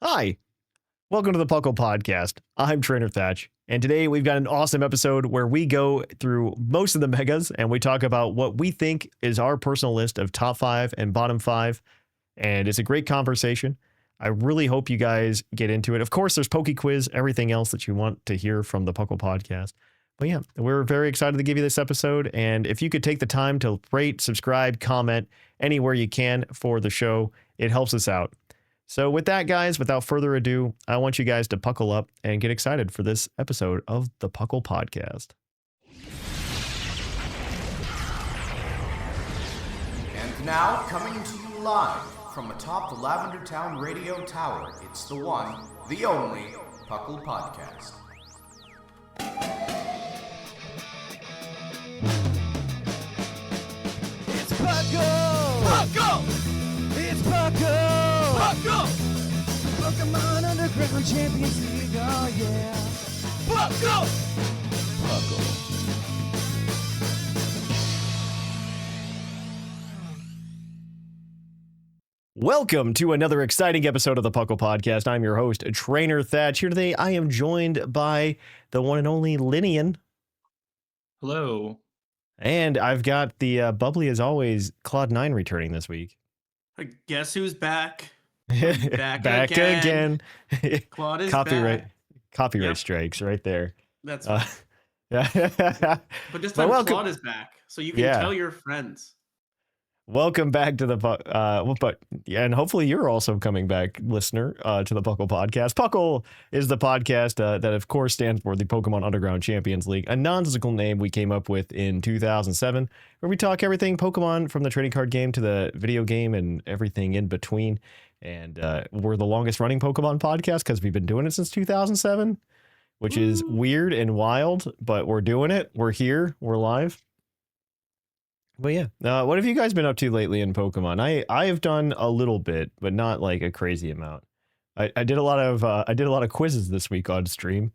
Hi, welcome to the PokePodcast. I'm Trainer Thatch, and today we've got an awesome episode where we go through most of the megas and we talk about what we think is our personal list of top 5 and bottom 5, and it's a great conversation. I really hope you guys get into it. Of course, there's PokeQuiz, everything else that you want to hear from the PokePodcast. But yeah, we're very excited to give you this episode, and if you could take the time to rate, subscribe, comment anywhere you can for the show, it helps us out. So with that, guys, without further ado, I want you guys to puckle up and get excited for this episode of the PokePodcast. And now, coming to you live from atop the Lavender Town Radio Tower, it's the one, the only, PokePodcast. It's Puckle! Puckle! It's Puckle! Puckle! Pokemon Underground Champions League, oh yeah! Puckle! Puckle. Welcome to another exciting episode of the PokePodcast. I'm your host, Trainer Thatch. Here today, I am joined by the one and only Lynian. Hello. And I've got the bubbly, as always, Clod9 returning this week. Guess who's back? Back again. Claude is Copyright Yep. strikes right there. That's fine. Yeah. But this time welcome. Claude is back, so you can Yeah. tell your friends. Welcome back to the and hopefully you're also coming back, listener, to the PokePodcast. Puckle is the podcast that, of course, stands for the Pokemon Underground Champions League, a nonsensical name we came up with in 2007, where we talk everything Pokemon from the trading card game to the video game and everything in between. And we're the longest running Pokemon podcast because we've been doing it since 2007, which is weird and wild, but we're doing it. We're here. We're live. But yeah, what have you guys been up to lately in Pokemon? I have done a little bit, but not like a crazy amount. I did a lot of quizzes this week on stream,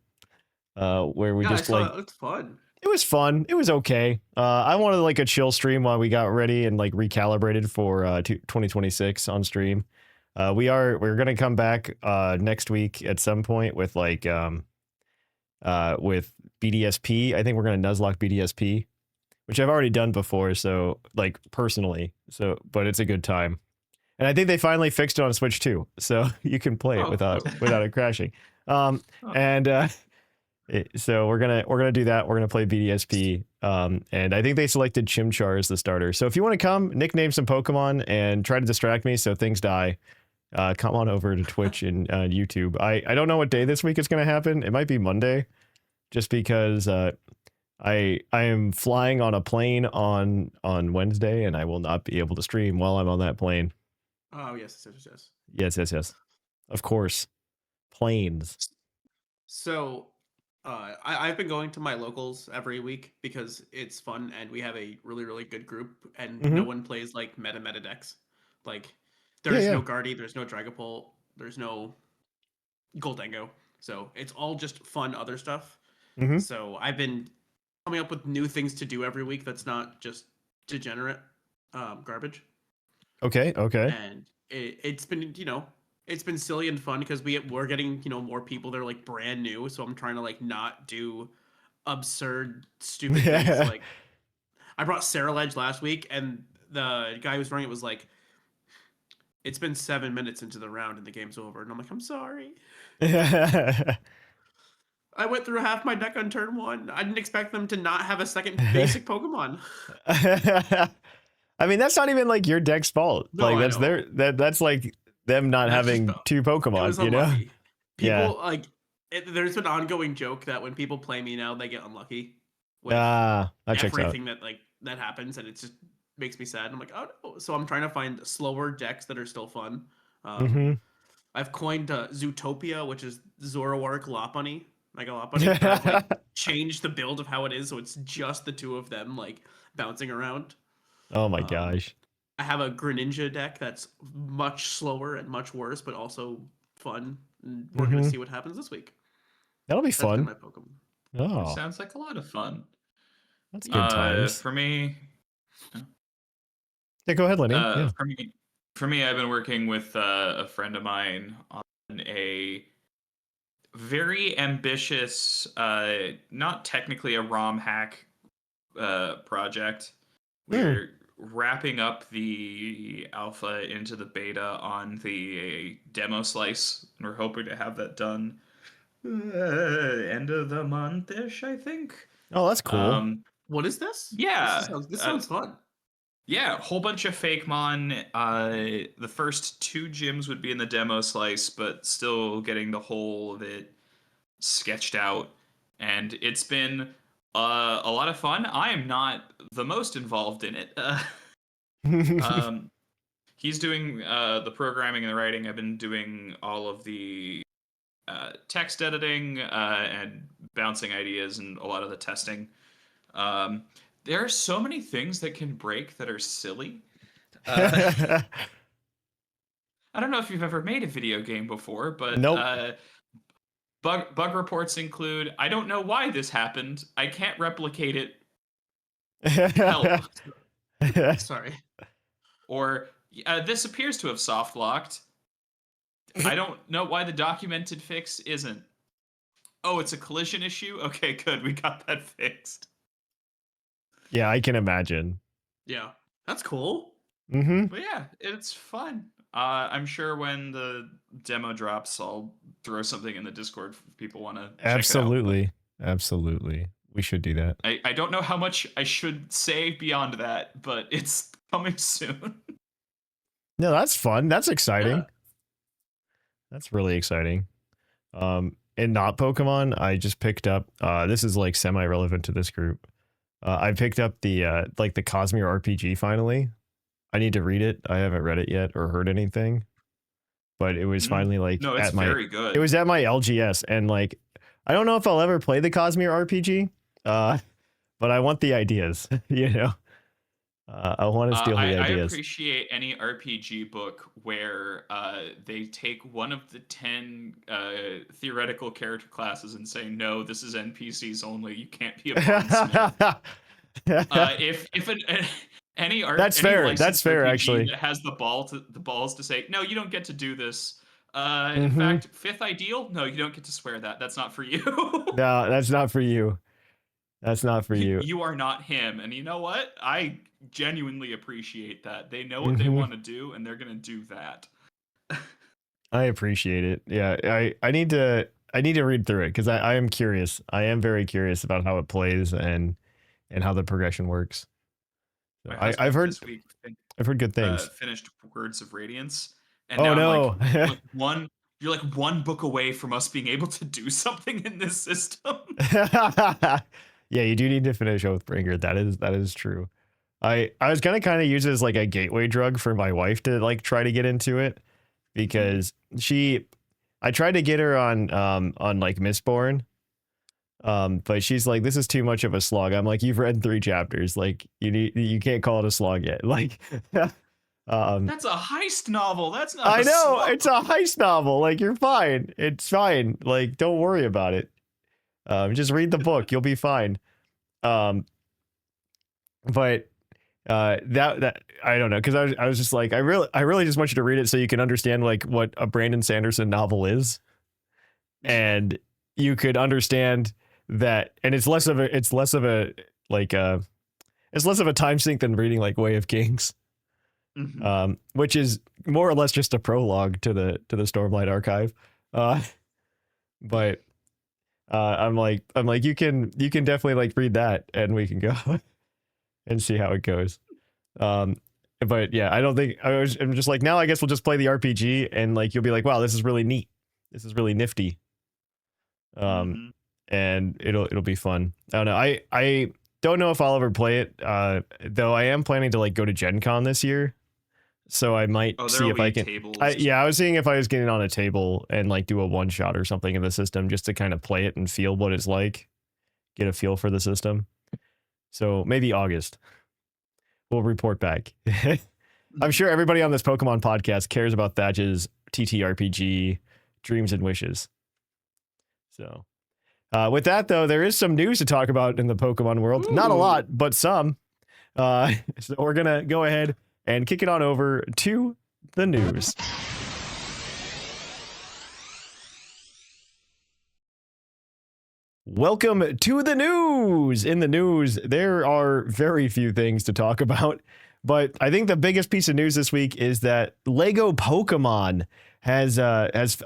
where we just like it's fun. it was fun. It was okay. I wanted like a chill stream while we got ready and like recalibrated for 2026 on stream. We're gonna come back next week at some point with like with BDSP. I think we're gonna Nuzlocke BDSP, which I've already done before, so like personally, but it's a good time. And I think they finally fixed it on Switch too, so you can play it without it crashing. So we're gonna do that. We're gonna play BDSP, and I think they selected Chimchar as the starter. So if you want to come, nickname some Pokemon and try to distract me so things die, come on over to Twitch and YouTube. I don't know what day this week is gonna happen. It might be Monday, just because I am flying on a plane on Wednesday, and I will not be able to stream while I'm on that plane. Oh yes. Yes. Of course, planes. So, I've been going to my locals every week because it's fun and we have a really, really good group, and no one plays like meta decks. Like there's no Guardy, there's no Dragapult, there's no Goldengo. So it's all just fun other stuff. So I've been coming up with new things to do every week that's not just degenerate garbage. Okay. And it's been, it's been silly and fun because we're getting, more people that are like brand new. So I'm trying to like not do absurd, stupid things. Like I brought Ceruledge last week, and the guy who's running it was like, it's been 7 minutes into the round and the game's over. And I'm like, I'm sorry. I went through half my deck on turn 1. I didn't expect them to not have a second basic Pokemon. I mean, that's not even like your deck's fault. No, like that's like them not having two Pokemon, you know? Unlucky. People like there's an ongoing joke that when people play me now, they get unlucky. That checks out. Everything that happens, and it just makes me sad. I'm like, oh no. So I'm trying to find slower decks that are still fun. I've coined Zootopia, which is Zoroark Lopunny. Like a Lopunny. I've like changed the build of how it is, so it's just the two of them like bouncing around. Oh my gosh. I have a Greninja deck that's much slower and much worse, but also fun. And we're gonna see what happens this week. That'll be fun. My Pokemon. Oh, sounds like a lot of fun. That's good times. For me, yeah, go ahead, Lenny. For me, I've been working with a friend of mine on a very ambitious, not technically a ROM hack project. We're wrapping up the alpha into the beta on the demo slice, and we're hoping to have that done end of the month-ish, I think. Oh, that's cool. What is this? Yeah. This sounds fun. Yeah, a whole bunch of Fakemon. The first 2 gyms would be in the demo slice, but still getting the whole of it sketched out. And it's been a lot of fun. I am not the most involved in it. He's doing the programming and the writing. I've been doing all of the text editing and bouncing ideas and a lot of the testing. There are so many things that can break that are silly. I don't know if you've ever made a video game before, but nope. Bug reports include, I don't know why this happened. I can't replicate it. Help. Sorry. Or this appears to have soft locked. I don't know why the documented fix isn't. Oh, it's a collision issue? Okay, good. We got that fixed. Yeah, I can imagine. Yeah, that's cool. But yeah, it's fun. I'm sure when the demo drops, I'll throw something in the Discord if people want to check Absolutely. it out. Absolutely. We should do that. I don't know how much I should say beyond that, but it's coming soon. No, that's fun. That's exciting. Yeah. That's really exciting. And not Pokemon, I just picked up, this is like semi-relevant to this group. I picked up the like the Cosmere RPG finally. I need to read it. I haven't read it yet or heard anything. But it was finally like no, it's very good. It was at my LGS, and like I don't know if I'll ever play the Cosmere RPG. But I want the ideas, you know. I want to steal the ideas. I appreciate any RPG book where they take one of the 10 theoretical character classes and say, no, this is NPCs only. You can't be a bondsmith. Any that's fair. That's fair, RPG actually. that has the balls to say, no, you don't get to do this. In fact, 5th ideal, no, you don't get to swear that. That's not for you. No, that's not for you. That's not for you. You are not him. And you know what? I genuinely appreciate that. They know what they want to do, and they're going to do that. I appreciate it. Yeah, I need to read through it because I am curious. I am very curious about how it plays and how the progression works. So I've heard good things. Finished Words of Radiance. And oh now no. You're like one book away from us being able to do something in this system. Yeah, you do need to finish Oathbringer. That is true. I was gonna kind of use it as like a gateway drug for my wife to like try to get into it because I tried to get her on like Mistborn, but she's like, this is too much of a slog. I'm like, you've read 3 chapters, like you can't call it a slog yet. Like, that's a heist novel. That's not. I know slog. it's a heist novel. Like you're fine. It's fine. Like don't worry about it. Just read the book. You'll be fine. But that I don't know because I was just like I really just want you to read it so you can understand like what a Brandon Sanderson novel is, and you could understand that. And it's less of a time sink than reading like Way of Kings, which is more or less just a prologue to the Stormlight Archive. But I'm like you can definitely like read that and we can go and see how it goes. But yeah, I don't think I'm just like, now I guess we'll just play the RPG and like you'll be like, wow, this is really neat. This is really nifty. And it'll be fun. I don't know. I don't know if I'll ever play it. Though I am planning to like go to Gen Con this year. So I might see if I can. I was seeing if I was getting on a table and like do a one shot or something in the system just to kind of play it and feel what it's like, get a feel for the system. So maybe August. We'll report back. I'm sure everybody on this Pokemon podcast cares about Thatch's TTRPG dreams and wishes. So with that, though, there is some news to talk about in the Pokemon world. Ooh. Not a lot, but some. So we're going to go ahead and kick it on over to the news. Welcome to the news. In the news, there are very few things to talk about, but I think the biggest piece of news this week is that Lego Pokemon has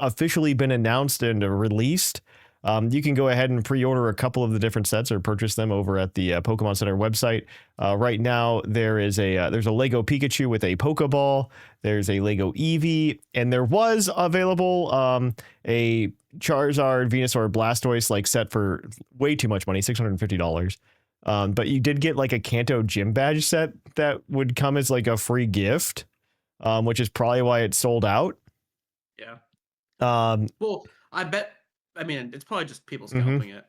officially been announced and released. You can go ahead and pre-order a couple of the different sets or purchase them over at the Pokemon Center website. Right now, there's a Lego Pikachu with a Pokeball. There's a Lego Eevee, and there was available a Charizard, Venusaur, Blastoise like set for way too much money, $650. But you did get like a Kanto gym badge set that would come as like a free gift, which is probably why it sold out. Yeah. Well, I mean, it's probably just people scalping it.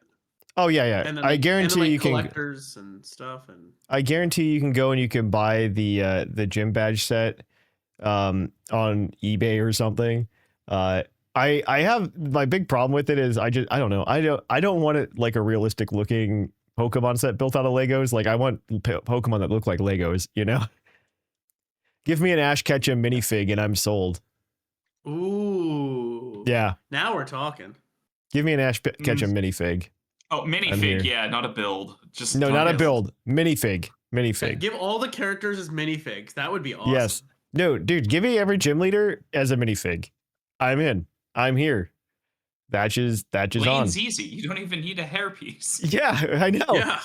Oh yeah. And then, I guarantee you can collectors and stuff. And I guarantee you can go and you can buy the gym badge set on eBay or something. I have my big problem with it is I don't know. I don't want it like a realistic looking Pokemon set built out of Legos. Like I want Pokemon that look like Legos, you know? Give me an Ash Ketchum minifig and I'm sold. Ooh. Yeah. Now we're talking. Give me an Ash Ketchum minifig. Oh, minifig, yeah, not a build. Just no, not a build. Minifig. Give all the characters as minifigs. That would be awesome. Yes. No, dude, give me every gym leader as a minifig. I'm in. I'm here. Thatch is Lane's on. easy. You don't even need a hairpiece. Yeah, I know. Yeah.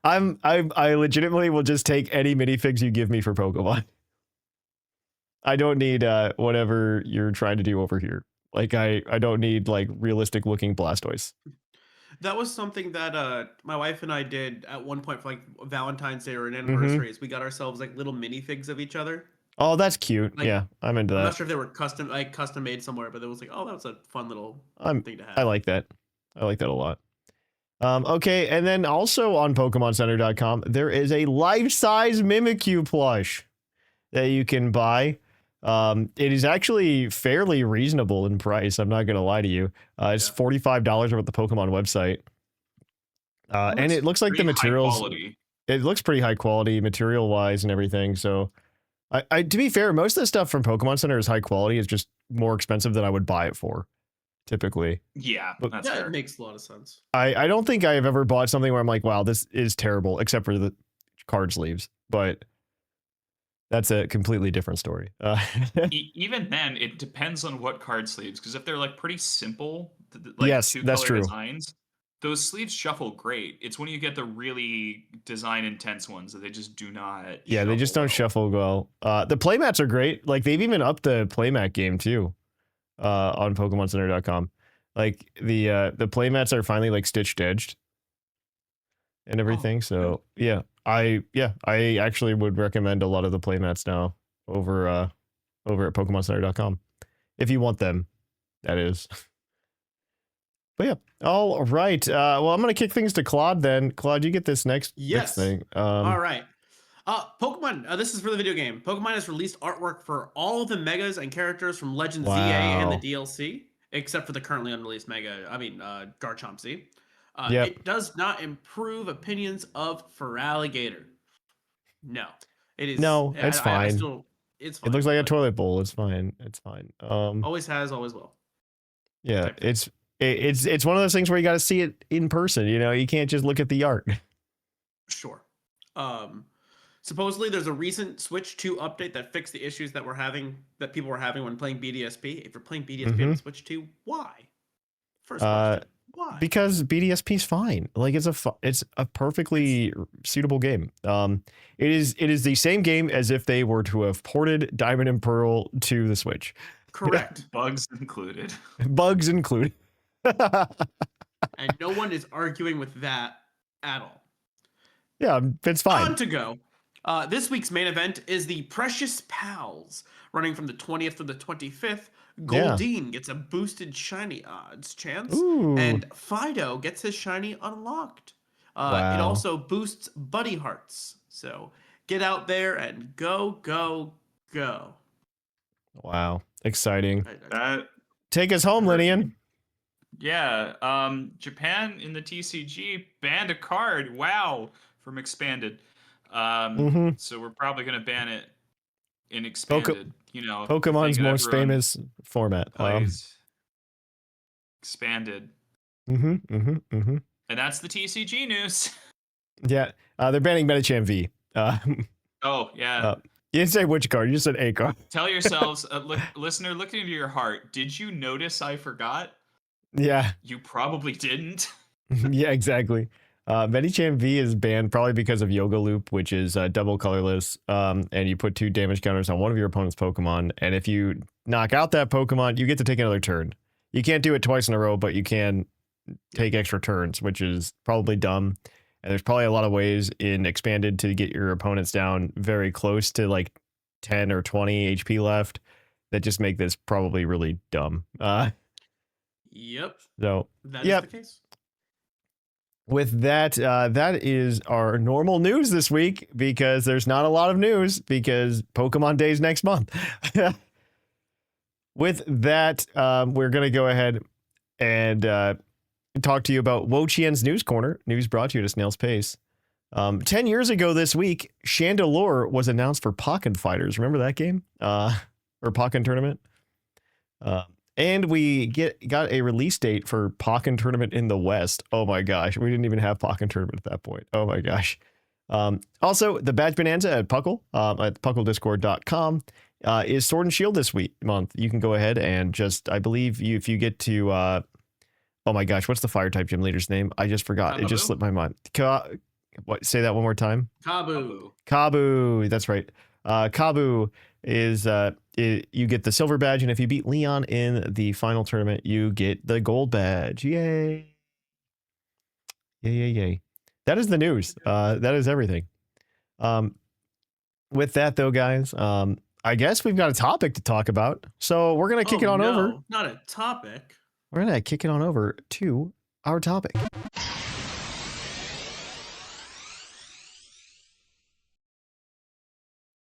I legitimately will just take any minifigs you give me for Pokemon. I don't need whatever you're trying to do over here. Like I don't need like realistic looking Blastoise. That was something that my wife and I did at one point for like Valentine's Day or an anniversary. Is we got ourselves like little minifigs of each other. Oh, that's cute. Like, yeah, I'm into that. I'm not sure if they were custom made somewhere, but it was like, oh, that was a fun little thing to have. I like that. I like that a lot. Okay, and then also on PokemonCenter.com, there is a life-size Mimikyu plush that you can buy. It is actually fairly reasonable in price. I'm not going to lie to you. It's $45 over at the Pokemon website. And it looks like the materials, it looks pretty high quality material wise and everything. So I to be fair, most of the stuff from Pokemon Center is high quality. It's just more expensive than I would buy it for typically. Yeah, that's fair. It makes a lot of sense. I don't think I've ever bought something where I'm like, wow, this is terrible, except for the card sleeves, but that's a completely different story. Even then, it depends on what card sleeves, because if they're like pretty simple, like yes, that's true. Designs, those sleeves shuffle great. It's when you get the really design intense ones that they just do not. Yeah, they just don't shuffle well. The playmats are great. Like they've even upped the playmat game too, on PokemonCenter.com. Like the playmats are finally like stitched edged and everything. So yeah. I actually would recommend a lot of the playmats now over at PokemonCenter.com if you want them, that is. But yeah, all right. Well, I'm gonna kick things to Claude then. Claude, you get this next thing. All right. Pokemon. This is for the video game. Pokemon has released artwork for all of the megas and characters from Legends ZA and the DLC, except for the currently unreleased mega. Garchomp Z. It does not improve opinions of Feraligatr. No, it is. No, it's fine. It's fine. It looks like a toilet bowl. It's fine. It's fine. Always has, always will. Yeah, it's one of those things where you got to see it in person. You know, you can't just look at the art. Sure. Supposedly, there's a recent Switch 2 update that fixed the issues that people were having when playing BDSP. If you're playing BDSP on Switch 2, why? First question. Why? Because BDSP is fine. Like it's a perfectly suitable game. It is the same game as if they were to have ported Diamond and Pearl to the Switch. Correct. Bugs included. Bugs included. And no one is arguing with that at all. Yeah, it's fine. On to go. This week's main event is the Precious Pals, running from the 20th to the 25th. Goldeen gets a boosted shiny odds chance, and Fido gets his shiny unlocked. It also boosts buddy hearts. So get out there and go. Wow, exciting. That Take us home, Lynian. Yeah, Japan in the TCG banned a card. Wow, from expanded. So we're probably gonna ban it in expanded. Pokemon's most famous format. Plays expanded. And that's the TCG news. Yeah, they're banning Medicham V. Oh, yeah. You didn't say which card, you just said a card. Tell yourselves, listener, look into your heart. Did you notice I forgot? Yeah. You probably didn't. Yeah, exactly. Medicham V is banned probably because of Yoga Loop, which is double colorless, and you put 2 damage counters on one of your opponent's Pokemon, and if you knock out that Pokemon, you get to take another turn. You can't do it twice in a row, but you can take extra turns, which is probably dumb. And there's probably a lot of ways in Expanded to get your opponents down very close to like 10 or 20 HP left that just make this probably really dumb. Yep. So That is the case. With that, that is our normal news this week because there's not a lot of news because Pokemon Day is next month. With that, we're going to go ahead and talk to you about Wo-Chien's News Corner. News brought to you at a snail's pace. 10 years ago this week, Chandelure was announced for Pokken Fighters. Remember that game? Or Pokken Tournament? And we got a release date for Pokken Tournament in the West. Oh my gosh. We didn't even have Pokken Tournament at that point. Oh my gosh. Also, the Badge Bonanza at Puckle, at pucldiscord.com, is Sword and Shield this month. You can go ahead and just, I believe if you get to, oh my gosh, what's the fire type gym leader's name? I just forgot. It just slipped my mind. What? Say that one more time. Kabu. Kabu. That's right. Kabu is you get the silver badge, and if you beat Leon in the final tournament, you get the gold badge. Yay! Yay! That is the news. That is everything. With that though, guys, I guess we've got a topic to talk about, so we're gonna kick it on over. Not a topic. We're going to kick it on over to our topic.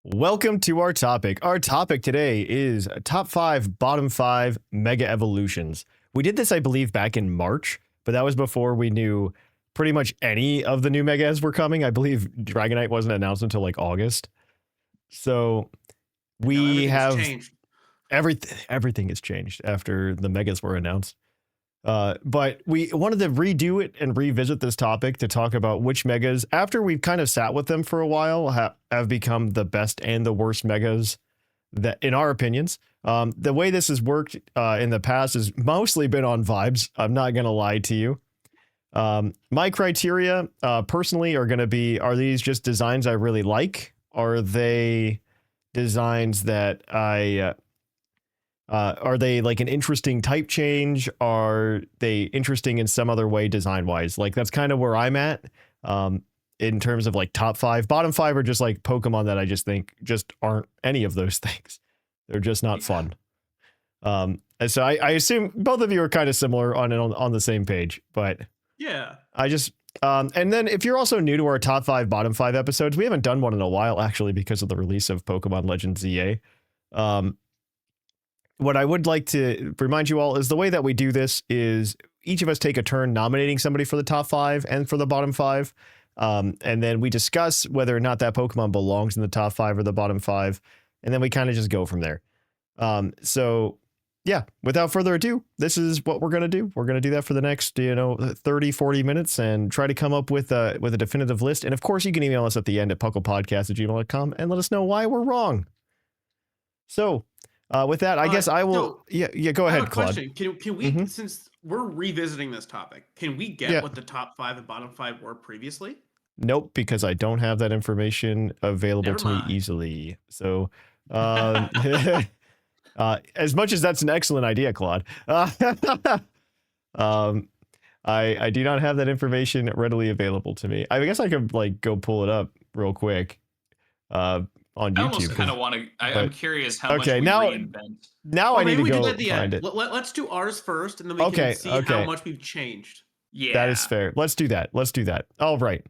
Welcome to our topic. Our topic today is top 5, bottom 5 Mega Evolutions. We did this, I believe, back in March, but that was before we knew pretty much any of the new Megas were coming. I believe Dragonite wasn't announced until like August. So we have changed. Everything has changed after the Megas were announced. But we wanted to redo it and revisit this topic to talk about which Megas, after we've kind of sat with them for a while, have become the best and the worst Megas that, in our opinions. The way this has worked in the past has mostly been on vibes. I'm not going to lie to you. My criteria personally are going to be, are these just designs I really like? Are they designs that are they like an interesting type change? Are they interesting in some other way design wise? Like that's kind of where I'm at in terms of like top 5. Bottom 5 are just like Pokemon that I just think just aren't any of those things. They're just not fun. And so I assume both of you are kind of similar on the same page, but yeah, I just and then if you're also new to our top 5, bottom 5 episodes, we haven't done one in a while actually because of the release of Pokemon Legends ZA. What I would like to remind you all is the way that we do this is each of us take a turn nominating somebody for the top 5 and for the bottom 5. And then we discuss whether or not that Pokemon belongs in the top 5 or the bottom 5. And then we kind of just go from there. So yeah, without further ado, this is what we're going to do. We're going to do that for the next, 30, 40 minutes and try to come up with a definitive list. And of course you can email us at the end at puclpodcast@gmail.com and let us know why we're wrong. So, with that, I guess I will. Go ahead, Claude. Can we, since we're revisiting this topic, can we get what the top 5 and bottom 5 were previously? Nope, because I don't have that information available to me easily. So, as much as that's an excellent idea, Claude, I do not have that information readily available to me. I guess I could like go pull it up real quick. On YouTube. I almost kind of want to. I'm curious how much we reinvent. Now I need to go find it. Let's do ours first, and then we can see how much we've changed. Yeah, that is fair. Let's do that. All right.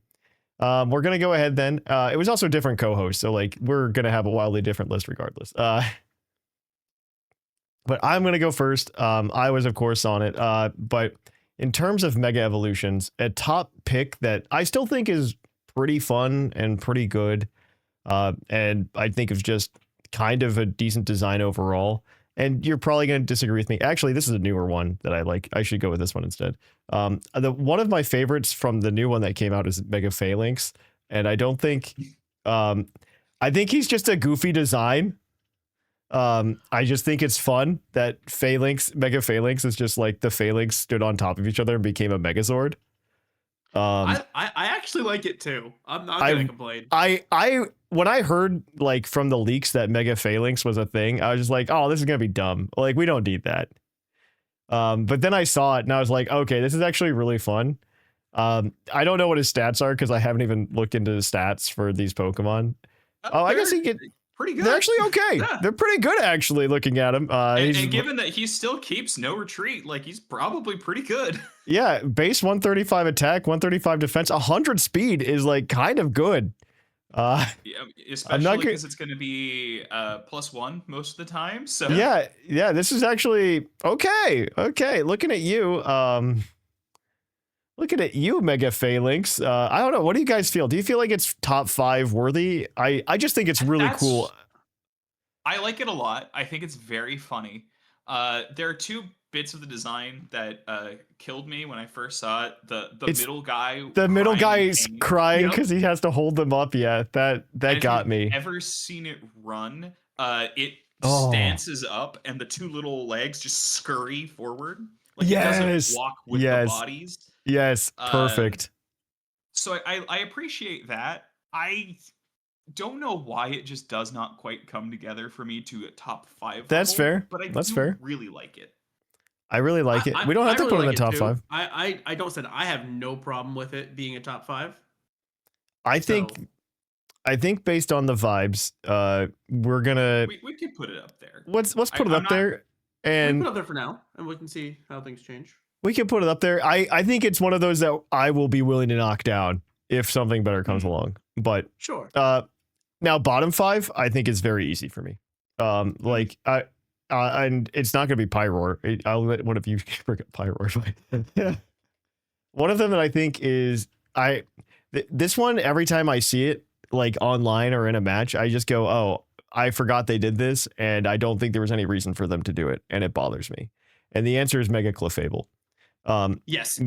We're gonna go ahead then. It was also different co-hosts, so like we're gonna have a wildly different list regardless. But I'm gonna go first. I was of course on it. But in terms of Mega Evolutions, a top pick that I still think is pretty fun and pretty good. And I think it's just kind of a decent design overall and you're probably going to disagree with me. Actually, this is a newer one that I like. I should go with this one instead. One of my favorites from the new one that came out is Mega Phalanx, and I don't think, I think he's just a goofy design. I just think it's fun that Mega Phalanx is just like the Phalanx stood on top of each other and became a Megazord. I actually like it too. I'm not gonna complain. When I heard like from the leaks that Mega Phalanx was a thing, I was just like, oh, this is gonna be dumb. Like, we don't need that. But then I saw it and I was like, okay, this is actually really fun. I don't know what his stats are because I haven't even looked into the stats for these Pokemon. I guess he get pretty good. They're actually okay. Yeah. They're pretty good actually. Looking at him, and given that he still keeps no retreat, like he's probably pretty good. Yeah, base 135 attack, 135 defense, 100 speed is like kind of good. Yeah, especially because it's going to be +1 most of the time. So yeah, this is actually okay. Okay, looking at you, Mega Phalanx. I don't know. What do you guys feel? Do you feel like it's top 5 worthy? I just think it's really cool. I like it a lot. I think it's very funny. There are 2 bits of the design that killed me when I first saw it. The middle guy. The middle guy is crying because he has to hold them up. Yeah, that got me. Ever seen it run? It stances up and the 2 little legs just scurry forward. Like it doesn't walk with the bodies. Yes, perfect. So I appreciate that. I don't know why it just does not quite come together for me to a top 5. That's fair. But I really like it. I really like it. We don't have to put it in the top 5. I don't say that. I have no problem with it being a top 5. I think based on the vibes, we're gonna. We could put it up there. Let's put it up there, and we put it up there for now, and we can see how things change. We can put it up there. I think it's one of those that I will be willing to knock down if something better comes along. But sure. Now bottom 5, I think is very easy for me. Like and it's not going to be Pyroar. I'll let one of you bring up Pyroar. One of them that I think is this one. Every time I see it, like online or in a match, I just go, oh, I forgot they did this, and I don't think there was any reason for them to do it, and it bothers me. And the answer is Mega Clefable. Yes,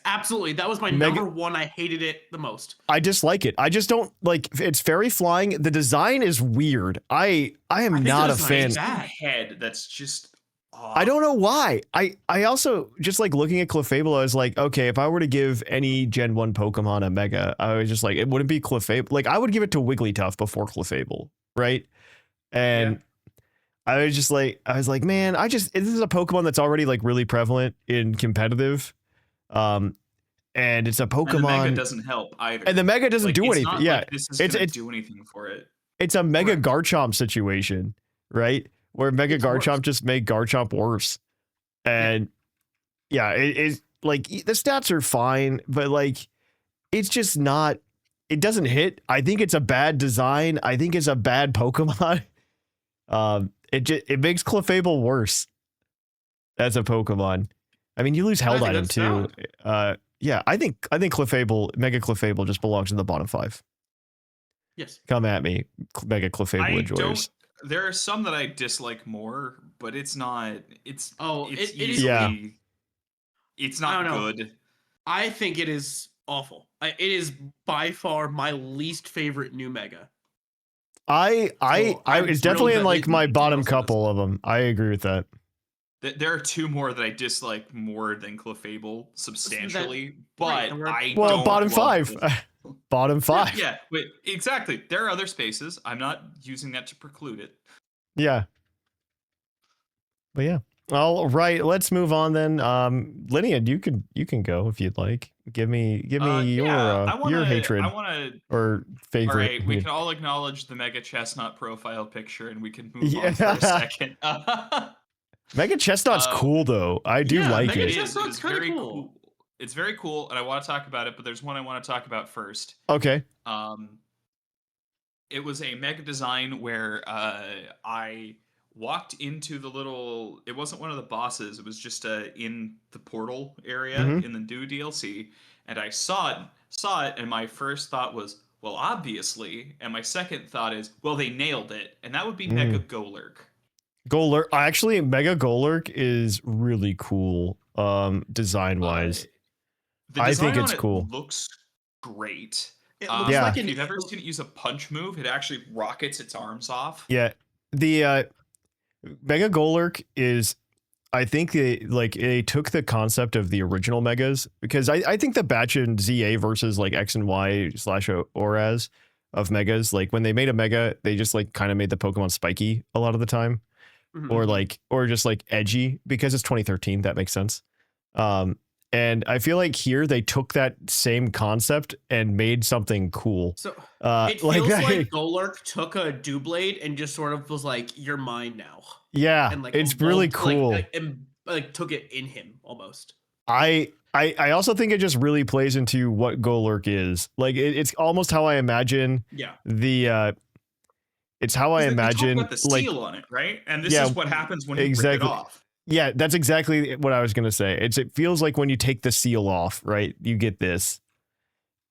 absolutely. That was my number 1. I hated it the most. I dislike it. I just don't like. It's very flying. The design is weird. I am not a fan. Head that's just. I don't know why. I also just like looking at Clefable. I was like, okay, if I were to give any Gen 1 Pokemon a Mega, I was just like, it wouldn't be Clefable. Like I would give it to Wigglytuff before Clefable, right? And. I was like, man, this is a Pokemon that's already like really prevalent in competitive. And it's a Pokemon. And the Mega doesn't help either. And the Mega doesn't do anything. Yeah. Like this is gonna do anything for it. It's a Mega Garchomp situation, right? Where Mega Garchomp just made Garchomp worse. And it's like the stats are fine, but like it's just not, it doesn't hit. I think it's a bad design. I think it's a bad Pokemon. It makes Clefable worse as a Pokemon. I mean, you lose Held Item too. Yeah, I think Clefable, Mega Clefable just belongs in the bottom 5. Yes. Come at me, Mega Clefable enjoyers. There are some that I dislike more, but it's not. It's not good. I think it is awful. It is by far my least favorite new Mega. It's definitely in like my bottom couple of them. I agree with that. There are 2 more that I dislike more than Clefable substantially, but bottom 5. Bottom 5. Yeah, wait, exactly. There are other spaces. I'm not using that to preclude it. Yeah. But yeah. All right, let's move on then. Lynian, you can go if you'd like. Give me your hatred or favorite. All right, we can all acknowledge the Mega Chestnut profile picture, and we can move on for a second. Mega Chestnut's cool though. I do like Mega it. Chestnut's very cool. It's very cool, and I want to talk about it. But there's one I want to talk about first. Okay. It was a Mega design where I walked into the little, it wasn't one of the bosses, it was just in the portal area in the new DLC, and I saw it, and my first thought was, well, obviously, and my second thought is, well, they nailed it, and that would be Mega Golurk. Golurk, actually, Mega Golurk is really cool. Design wise, The I design think it's on it cool. looks great. It looks Yeah. like If you've ever seen it use a punch move, it actually rockets its arms off. Yeah, the Mega Golurk is. I think they took the concept of the original megas, because I think the batch in ZA versus like X and Y / Oraz of megas, like when they made a mega, they just like kind of made the Pokemon spiky a lot of the time, or just like edgy, because it's 2013. That makes sense. And I feel like here they took that same concept and made something cool. So like it feels that. like Golurk took a Doublade and just sort of was like, "You're mine now." Yeah, And like it's really evolved, cool. like took it in him almost. I also think it just really plays into what Golurk is. Like it's almost how I imagine Yeah. the it's how I They talk imagine about the like seal on it, right? And this Yeah, is what happens when you rip exactly. it off. Yeah, that's exactly what I was gonna say. It feels like when you take the seal off, right? You get this.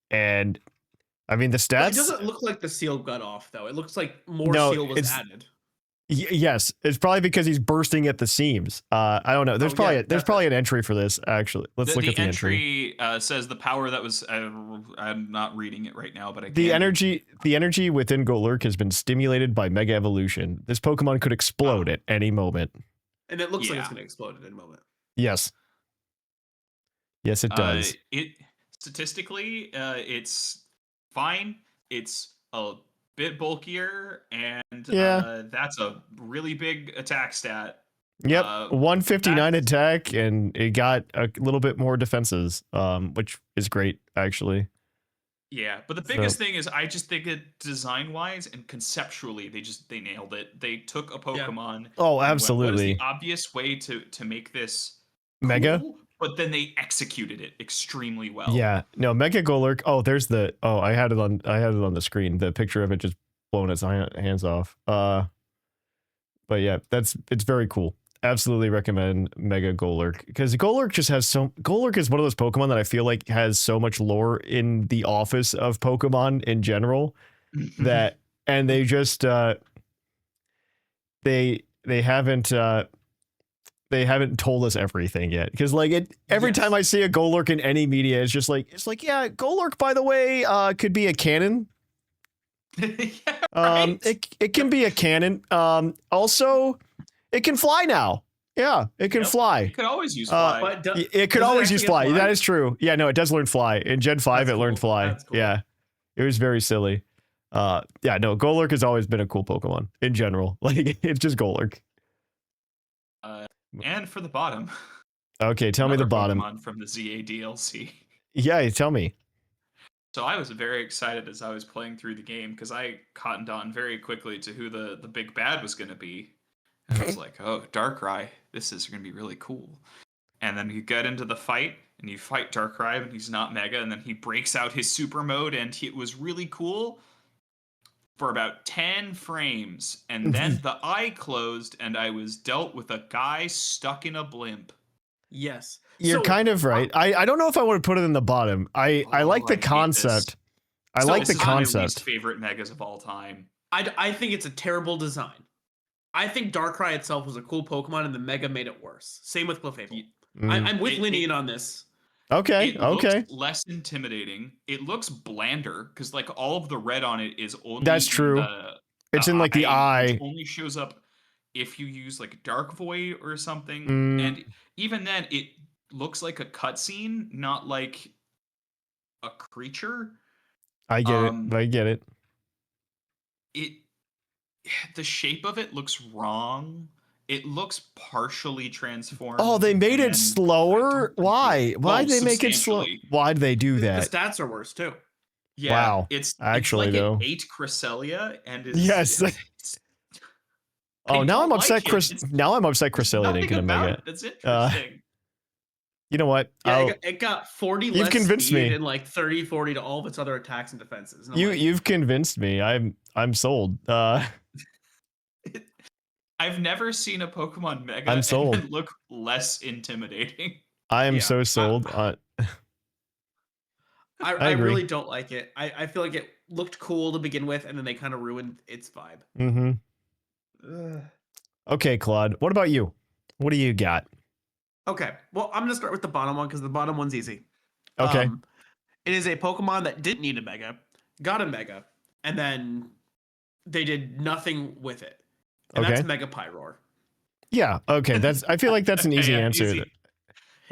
And I mean the But stats. it doesn't look like the seal got off though. It looks like more No, seal was it's- added. Yes, it's probably because he's bursting at the seams. I don't know. There's probably an entry for this actually. Let's look at the entry. Says the power that was. I'm not reading it right now, but I can. The energy within Golurk has been stimulated by Mega Evolution. This Pokemon could explode at any moment. And it looks like Yeah. it's gonna explode in a moment. Yes. Yes, it does. It statistically, it's fine. It's a bit bulkier, and that's a really big attack stat. Yep, 159 that's- attack, and it got a little bit more defenses, which is great actually. Yeah, but the biggest thing is I just think that design-wise and conceptually, they nailed it. They took a Pokemon. Oh, and went, absolutely. what is the obvious way to make this Mega? cool? But then they executed it extremely well. Yeah, no, Mega Golurk. Oh, there's the. Oh, I had it on the screen. The picture of it just blowing its hands off. But yeah, it's very cool. Absolutely recommend Mega Golurk, because Golurk just has Golurk is one of those Pokemon that I feel like has so much lore in the office of Pokemon in general that, and they just they haven't told us everything yet, because like every time I see a Golurk in any media, it's like yeah, Golurk, by the way, could be a cannon. Yeah, right. It can be a cannon. Also, it can fly now. Yeah, it can fly. It could always use fly. But It could does always use actually fly. get That is true. Yeah, no, it does learn fly. In Gen 5, That's it learned cool. fly. That's cool. Yeah. It was very silly. Yeah, no, Golurk has always been a cool Pokemon in general. Like, it's just Golurk. And for the bottom. Okay, tell me the another bottom. Pokemon from the ZA DLC. Yeah, tell me. So I was very excited as I was playing through the game, because I cottoned on very quickly to who the big bad was going to be. And I was like, oh, Darkrai, this is going to be really cool. And then you get into the fight, and you fight Darkrai, and he's not Mega, and then he breaks out his super mode, and it was really cool for about 10 frames. And then the eye closed, and I was dealt with a guy stuck in a blimp. yes. You're So, kind of right. I don't know if I want to put it in the bottom. I like the I hate this. concept. I like the This is my least concept. favorite Megas of all time. I think it's a terrible design. I think Darkrai itself was a cool Pokemon, and the Mega made it worse. Same with Clefable. I'm with Lynian on this. Okay, It okay. looks less intimidating. It looks blander, because like all of the red on it is only. That's true. It's in like the eye. It only shows up if you use like Dark Void or something, and even then, it looks like a cutscene, not like a creature. I get it. I get it. The shape of it looks wrong. It looks partially transformed. Oh, they made it and slower? Why? Why did they make it slow? substantially. Why did they do The that? stats are worse too. Yeah, Wow. It's Actually, like though. It ate Cresselia and is Yes. Oh, now I'm upset. Now I'm upset. Cresselia didn't get a mega. That's interesting. You know what? Yeah, it got 40 You've less convinced speed me. and like 30-40 to all of its other attacks and defenses. And I'm like, You've convinced me. I'm sold. I've never seen a Pokemon Mega I'm sold. and look less intimidating. I am Yeah. so sold. I agree. really don't like it. I feel like it looked cool to begin with, and then they kind of ruined its vibe. Mm-hmm. Okay, Claude. What about you? What do you got? Okay, well, I'm gonna start with the bottom one because the bottom one's easy. Okay. It is a Pokemon that didn't need a Mega, got a Mega, and then they did nothing with it. And that's Okay. Mega Pyroar. Yeah. Okay. I feel like that's an easy Yeah, answer. easy.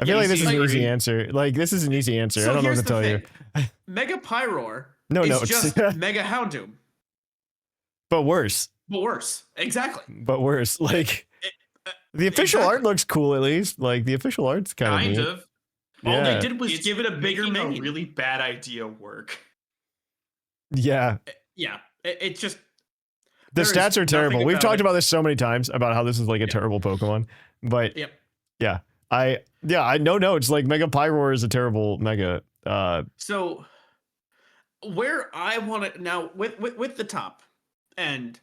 I feel Yeah, like this is an easy. easy answer. Like, this is an easy answer. So I don't know what here's to the tell you. thing. Mega Pyroar No is notes. just Mega Houndoom, But worse. but worse. Exactly. But worse. Like, the official art looks cool, at least. Like, the official art's kind Kind neat. of. All Yeah. they did was It's give it a bigger making mane. a really bad idea work. Yeah. Yeah, it's just The there is stats are terrible. nothing We've about talked it. about this so many times about how this is like a terrible Pokemon. But Yep. yeah. I know notes. Like, Mega Pyroar is a terrible Mega. So where I want to now with the top, and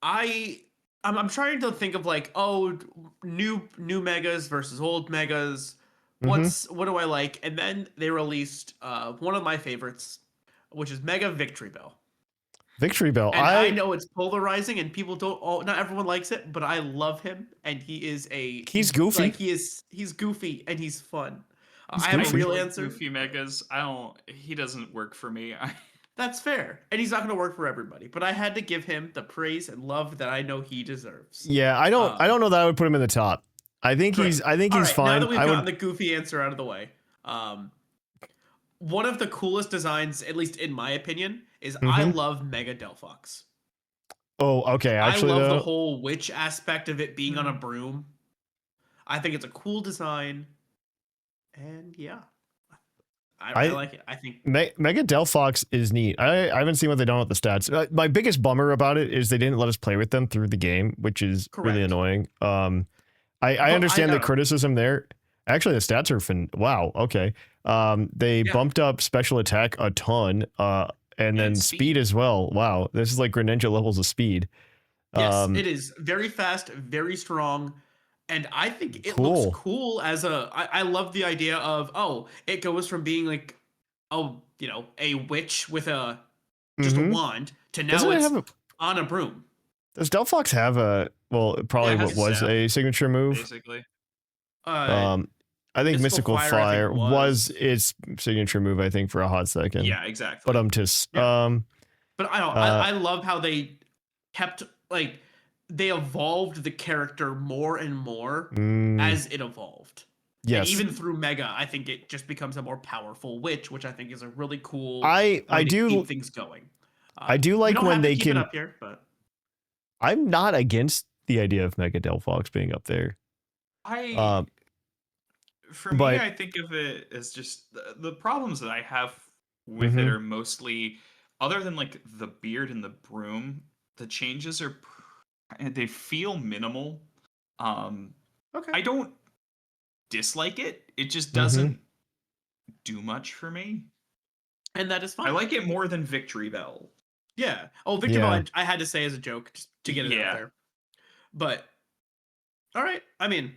I'm trying to think of like, oh, new Megas versus old Megas. What do I like? And then they released one of my favorites, which is Mega Victory Bell. Victory Bell. And I know it's polarizing, and people don't. Not everyone likes it, but I love him, and he's goofy. Like he's goofy and he's fun. He's I have a goofy. real answer. Goofy Megas. He doesn't work for me. That's fair, and he's not going to work for everybody. But I had to give him the praise and love that I know he deserves. Yeah, I don't know that I would put him in the top. I think he's All right, fine. Now that we've gotten the goofy answer out of the way, one of the coolest designs, at least in my opinion, is I love Mega Delphox. Oh, okay. Actually, I love though, the whole witch aspect of it being on a broom. I think it's a cool design, and yeah, I like it. I think Mega Delphox is neat. I haven't seen what they done with the stats. My biggest bummer about it is they didn't let us play with them through the game, which is really Correct. annoing. I understand the criticism there. Actually, the stats are wow. Okay. They bumped up special attack a ton, and then speed as well. Wow, this is like Greninja levels of speed. yes, it is very fast, very strong, and I think it looks cool as I love the idea of it goes from being like a witch with a wand to now it's on a broom. Does Delphox have probably what was a signature move? Basically. I think Mystical Fire was its signature move, I think, for a hot second. Yeah, exactly. But But I love how they kept they evolved the character more and more as it evolved. Yes. And even through Mega, I think it just becomes a more powerful witch, which I think is a really cool I do keep things going. I do like when they can keep it up here, but I'm not against the idea of Mega Delphox being up there. For me, I think of it as just the problems that I have with it are mostly, other than like the beard and the broom, the changes they feel minimal. okay. I don't dislike it. It just doesn't do much for me. And that is fine. I like it more than Victory Bell. Yeah. Oh, Victory Bell, I had to say as a joke just to get it out there. But all right. I mean,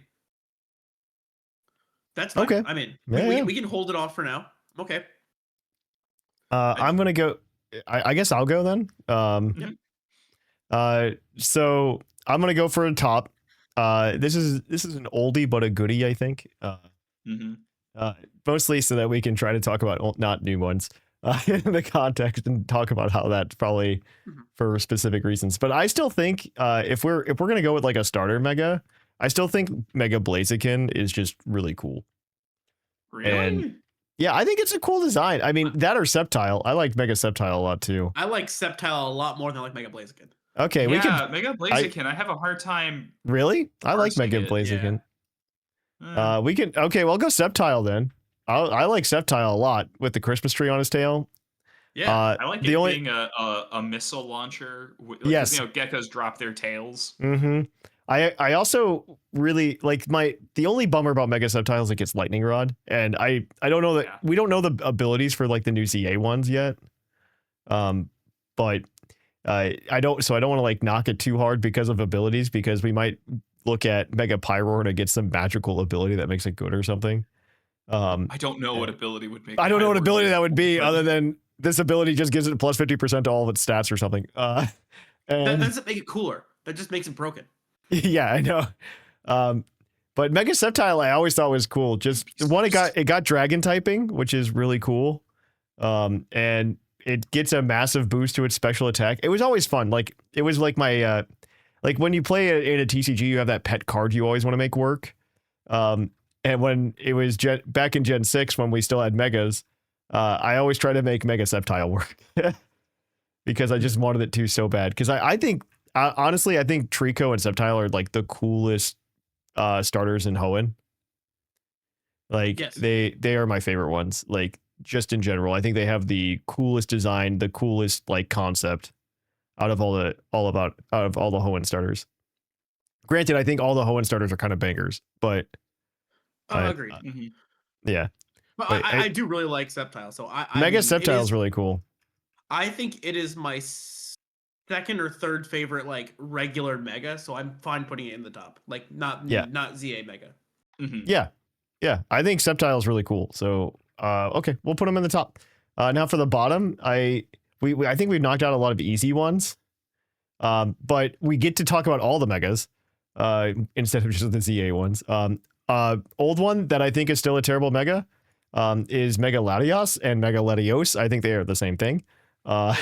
that's fine. Okay. I mean, Yeah, we can hold it off for now. Okay. I'm gonna go. I guess I'll go then. So I'm gonna go for a top. This is an oldie but a goodie, I think. Mostly so that we can try to talk about not new ones in the context and talk about how that's probably for specific reasons. But I still think if we're gonna go with like a starter Mega, I still think Mega Blaziken is just really cool. Really? And yeah, I think it's a cool design. I mean, that or Sceptile. I like Mega Sceptile a lot too. I like Sceptile a lot more than I like Mega Blaziken. Okay, we can. Mega Blaziken. I have a hard time. Really? I like Mega Blaziken. We can. Okay, well, I'll go Sceptile then. I like Sceptile a lot with the Christmas tree on his tail. Yeah, I like it being a missile launcher. Yes, geckos drop their tails. I also really like the only bummer about Mega Sceptile is like its lightning rod, and I don't know that we don't know the abilities for like the new ZA ones yet. But I don't want to like knock it too hard because of abilities, because we might look at Mega Pyroar to get some magical ability that makes it good or something. I don't know what ability would make. I don't know what ability that would be, other than this ability just gives it plus 50% to all of its stats or something. That doesn't make it cooler. That just makes it broken. Yeah, I know. But Mega Sceptile I always thought was cool. Just one, it got dragon typing, which is really cool. And it gets a massive boost to its special attack. It was always fun. Like it was like my like when you play in a TCG, you have that pet card you always want to make work. And when it was back in Gen 6 when we still had Megas, I always try to make Mega Sceptile work. Because I just wanted it to so bad. Because I think honestly, I think Trico and Sceptile are like the coolest starters in Hoenn. Like Yes. they are my favorite ones. Like just in general, I think they have the coolest design, the coolest like concept out of all the Hoenn starters. Granted, I think all the Hoenn starters are kind of bangers, but Agreed. yeah. But Wait, I do really like Sceptile. So Mega Sceptile is really cool. I think it is my second or third favorite like regular Mega. So I'm fine putting it in the top. Like not ZA Mega. Yeah. I think Sceptile is really cool. So okay, we'll put them in the top. Now for the bottom, I think we've knocked out a lot of easy ones. But we get to talk about all the Megas instead of just the ZA ones. Old one that I think is still a terrible Mega is Mega Latios and Mega Latios. I think they are the same thing.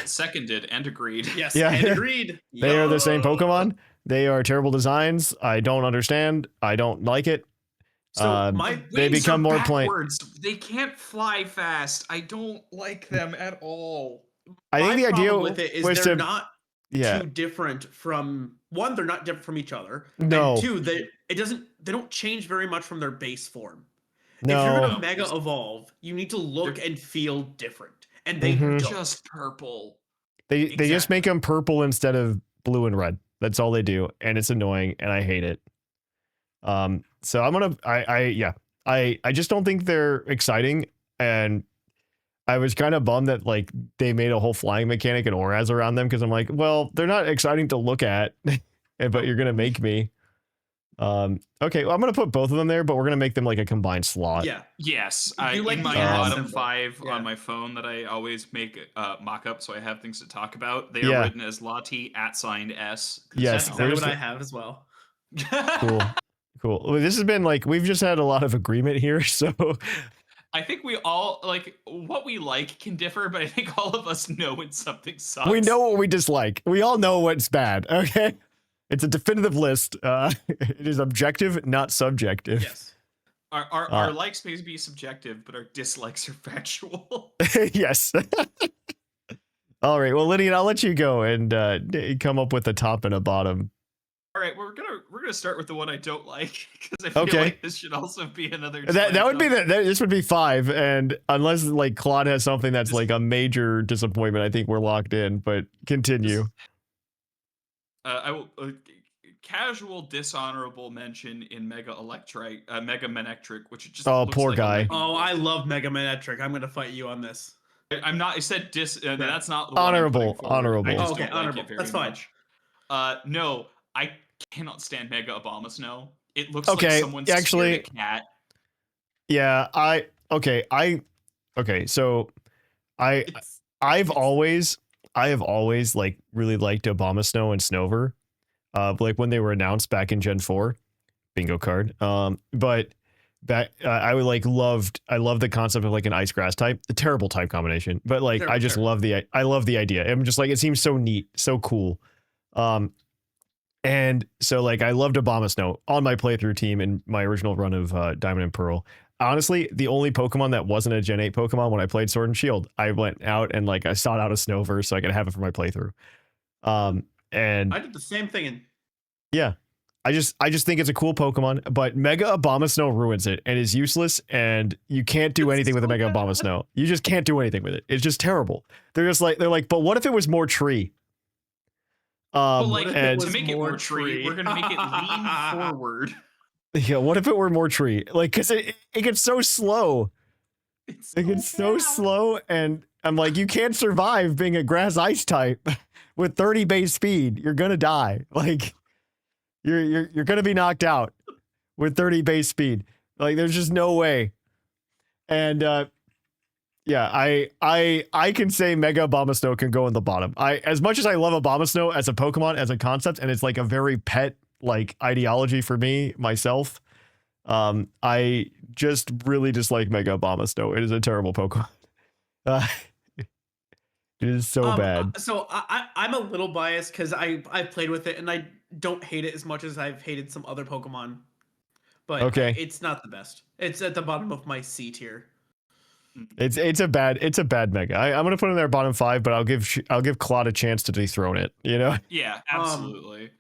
Seconded and agreed. Yes, Yeah. and agreed. They are the same Pokemon. They are terrible designs. I don't understand. I don't like it. So they become more plain. They can't fly fast. I don't like them at all. I think the idea with it is was they're to not too different from one. They're not different from each other. No. And two, they don't change very much from their base form. No. If you're gonna Mega Evolve, you need to look and feel different, and they don't. Just purple. They just make them purple instead of blue and red. That's all they do, and it's annoying, and I hate it. So I'm gonna I just don't think they're exciting, and I was kind of bummed that like they made a whole flying mechanic and auras around them because I'm like, well, they're not exciting to look at, but you're gonna make me. Okay, well, I'm gonna put both of them there, but we're gonna make them like a combined slot. Yeah. Yes. You like in my the bottom symbol. 5 Yeah. on my phone that I always make mock-up so I have things to talk about. They Yeah. are written as Lati @S. Yes, That's exactly there's what I the- have as well. Cool. Well, this has been like we've just had a lot of agreement here, so I think we all like what we like can differ, but I think all of us know when something sucks. we know what we dislike. We all know what's bad. Okay, it's a definitive list. It is objective, not subjective. Yes. Our likes may be subjective, but our dislikes are factual. Yes. All right. Well, Lynian, I'll let you go and come up with a top and a bottom. All right, we're gonna start with the one I don't like because I feel Okay. like this should also be another. That would be this would be 5, and unless like Claude has something that's like a major disappointment, I think we're locked in. But continue. I will casual dishonorable mention in Mega Manectric, which just looks poor like a guy. Mega Oh, Evolve. I love Mega Manectric. I'm gonna fight you on this. I'm not. I said that's not the one I'm Honorable, putting forward. honorable. I just Okay, don't like honorable. it very That's fine. much. No, I cannot stand Mega Abomasnow. It looks Okay, like someone actually- scared a cat. Yeah. So I have always like really liked Abomasnow and Snover, like when they were announced back in Gen 4, bingo card. But that I would like I loved the concept of like an ice grass type, a terrible type combination, but like I just love the idea. I'm just like it seems so neat, so cool. And so like I loved Abomasnow on my playthrough team in my original run of Diamond and Pearl. Honestly, the only Pokemon that wasn't a Gen 8 Pokemon when I played Sword and Shield, I went out and like I sought out a Snover so I could have it for my playthrough. And I did the same thing in yeah, I just think it's a cool Pokemon, but Mega Abomasnow ruins it and is useless, and you can't do anything with a Mega Abomasnow. You just can't do anything with it. It's just terrible. They're like, but what if it was more tree? But like and to make it more more tree, tree? we're gonna make it lean forward. yeah, what if it were more tree? Like, cause it gets so slow. It gets so bad. slow, and I'm like, you can't survive being a grass ice type with 30 base speed. You're gonna die. Like, you're gonna be knocked out with 30 base speed. Like, there's just no way. And Yeah, I can say Mega Abomasnow can go in the bottom. As much as I love Abomasnow as a Pokemon, as a concept, and it's like a very pet like ideology for me myself. I just really dislike Mega Abomasnow. It is a terrible Pokemon. It is so bad. So I'm a little biased because I've played with it and I don't hate it as much as I've hated some other Pokemon. But Okay. it's not the best. It's at the bottom of my C tier. It's a bad Mega. I'm gonna put it in there bottom 5, but I'll give Claude a chance to dethrone it. You know? Yeah, absolutely.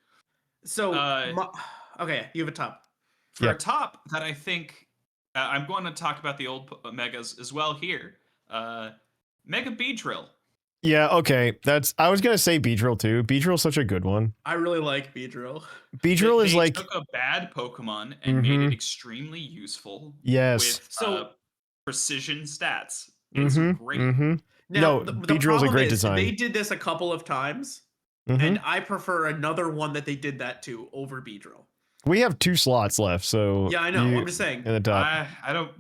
Okay, you have a top. For a top that I think I'm going to talk about the old Megas as well here. Mega Beedrill. Yeah, okay. I was gonna say Beedrill too. Beedrill's such a good one. I really like Beedrill. Beedrill is like took a bad Pokemon and made it extremely useful. Yes. With precision stats. It's great. Now, No, the Beedrill's a great design. They did this a couple of times, and I prefer another one that they did that to over Beedrill. We have 2 slots left, so yeah, I know. I'm just saying. In the top.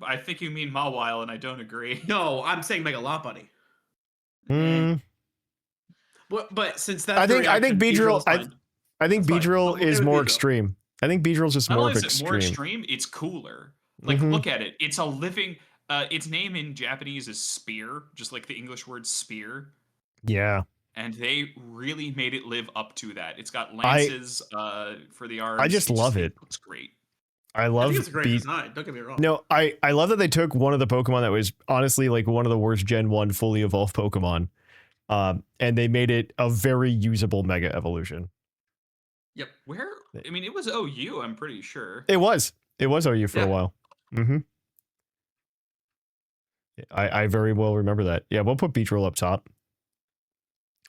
I think you mean Mawile, and I don't agree. No, I'm saying Mega Lopunny. But since that, I think Beedrill. I think Beedrill is more extreme. I think Beedrill's just more extreme. More extreme. It's cooler. Like look at it. It's a living. Its name in Japanese is Spear, just like the English word spear. Yeah. And they really made it live up to that. It's got lances for the arms. I just love it. It's great. I think it's a great design. Don't get me wrong. No, I love that they took one of the Pokemon that was honestly like one of the worst Gen 1 fully evolved Pokemon, and they made it a very usable Mega Evolution. Yep. I mean, it was OU, I'm pretty sure. It was OU for a while. I very well remember that. Yeah, we'll put Beedrill up top.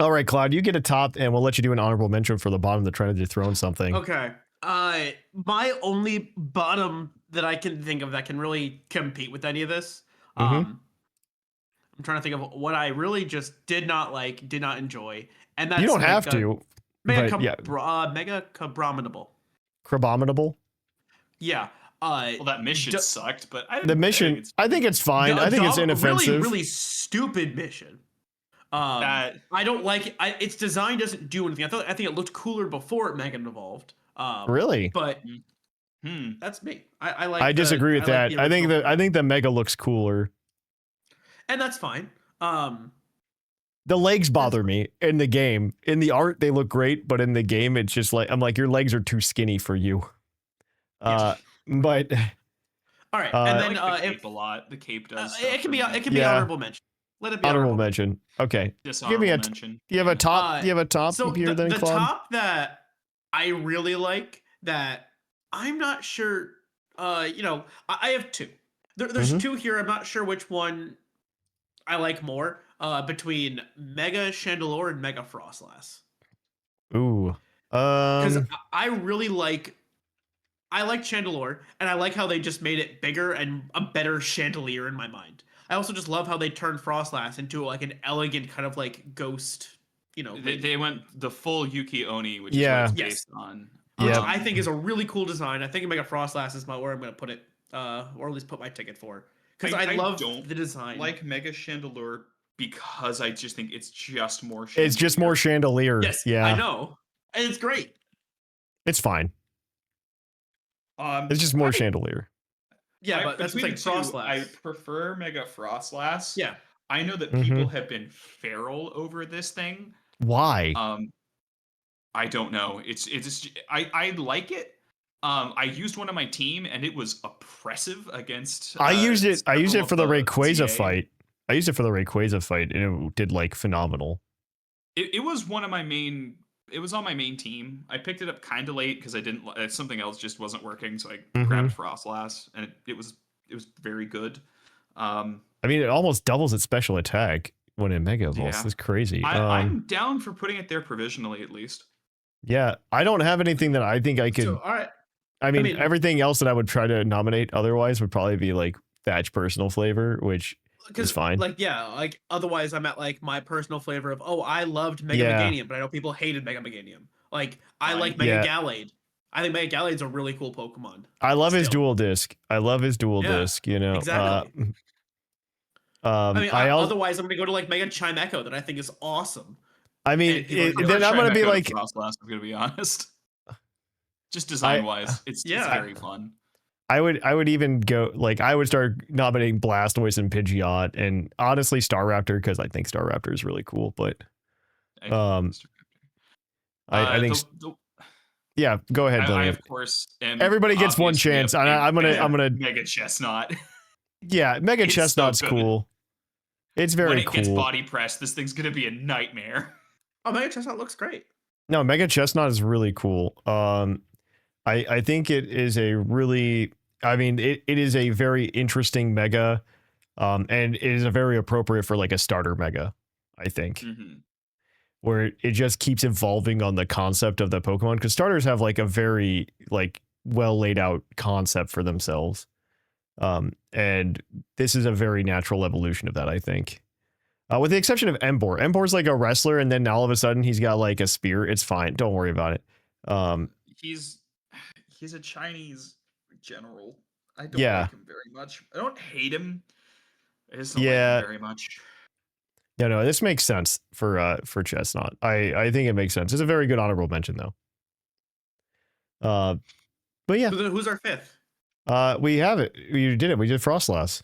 All right, Cloud, you get a top, and we'll let you do an honorable mention for the bottom to try to dethrone something. Okay. My only bottom that I can think of that can really compete with any of this. I'm trying to think of what I really just did not like, did not enjoy, and that's you don't have to. Mega Crabominable. Crabominable? Yeah. Well, that mission sucked, but I think it's fine. I think it's inoffensive. Really stupid mission. I don't like it. Its design doesn't do anything. I think it looked cooler before it Mega evolved. Really? But that's me. I disagree with that. I think the Mega looks cooler. And that's fine. The legs bother me in the game. In the art, they look great, but in the game, it's just like I'm like your legs are too skinny for you. But all right, and then the cape a lot. The cape does. It can be honorable mention. Let it be honorable mention. Okay, give me a mention. Do you have a top? Do you have a top here? The top that I really like that I'm not sure. I have 2. There's 2 here. I'm not sure which one I like more. Between Mega Chandelure and Mega Frostlass. Ooh. Because I really like Chandelure, and I like how they just made it bigger and a better chandelier in my mind. I also just love how they turned Frostlass into like an elegant kind of like ghost. They went the full Yuki Oni, which is what it's based on. Which I think is a really cool design. I think Mega Frostlass is where I'm going to put it, or at least put my ticket for, because I love the design. Like Mega Chandelure because I just think it's just more. Chandelier. It's just more chandelier. Yes, yeah, I know, and it's great. It's fine. It's just more chandelier. Yeah, but that's like Frostlass. I prefer Mega Frostlass. Yeah, I know that people have been feral over this thing. Why? I don't know. I like it. I used one on my team and it was oppressive against. I used it for the Rayquaza fight. I used it for the Rayquaza fight, and it did like phenomenal. It was one of my main. It was on my main team. I picked it up kind of late because I didn't. Something else just wasn't working, so I grabbed Frostlass, and it was very good. I mean, it almost doubles its special attack when it Mega Evolves. It's crazy. I'm down for putting it there provisionally, at least. Yeah, I don't have anything that I think I could. So, all right. I mean, everything else that I would try to nominate otherwise would probably be like Thatch personal flavor, which is fine. Otherwise I'm at like my personal flavor of, I loved Mega Meganium, but I know people hated Mega Meganium. Like, I like Mega Gallade. I think Mega Gallade's a really cool Pokemon. I love his dual disc. Disc, Exactly. I mean, I also, otherwise I'm gonna go to like Mega Chime Echo that I think is awesome. I mean, And people are gonna then I'm gonna be like, Frostlass, I'm gonna be honest. Just I, design wise, it's very fun. I would even go like I would start nominating Blastoise and Pidgeot, and honestly Staraptor, because I think Staraptor is really cool. But I think yeah, go ahead, I Lynian. of course am Everybody gets one chance. I'm gonna Mega Chestnut. Yeah, Mega It's Chestnut's so good. cool. It's very when it cool. gets body pressed, this thing's gonna be a nightmare. Oh, Mega Chestnut looks great. No, Mega Chestnut is really cool. I think it is a really, I mean, it is a very interesting mega, and it is a very appropriate for like a starter mega, I think, where it just keeps evolving on the concept of the Pokemon, because starters have like a very like well laid out concept for themselves, and this is a very natural evolution of that, I think. With the exception of Emboar. Emboar's like a wrestler, and then all of a sudden he's got like a spear. It's fine. Don't worry about it. He's a Chinese general. I don't like him very much. I don't hate him. I just don't like him very much. Yeah, no, this makes sense for Chestnut. I think it makes sense. It's a very good honorable mention though. But yeah. So then who's our fifth? We have it. You did it. We did Frostlass.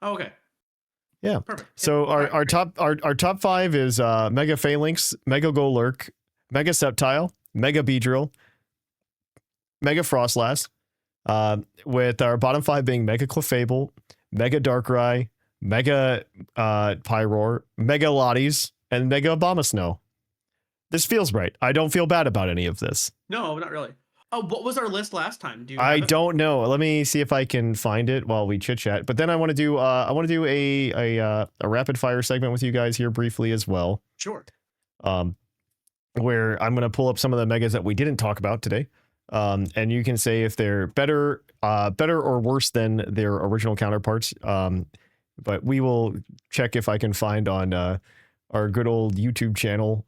Oh, okay. Yeah. Perfect. So our top 5 is Mega Phalanx, Mega Golurk, Mega Sceptile, Mega Beedrill, Mega Frostlass, with our bottom 5 being Mega Clefable, Mega Darkrai, Mega Pyroar, Mega Lotties, and Mega Abomasnow. This feels right. I don't feel bad about any of this. No, not really. Oh, what was our list last time? I don't know. Let me see if I can find it while we chit chat. But then I want to do a rapid fire segment with you guys here briefly as well. Sure. Where I'm going to pull up some of the megas that we didn't talk about today. And you can say if they're better or worse than their original counterparts. But we will check if I can find on our good old YouTube channel.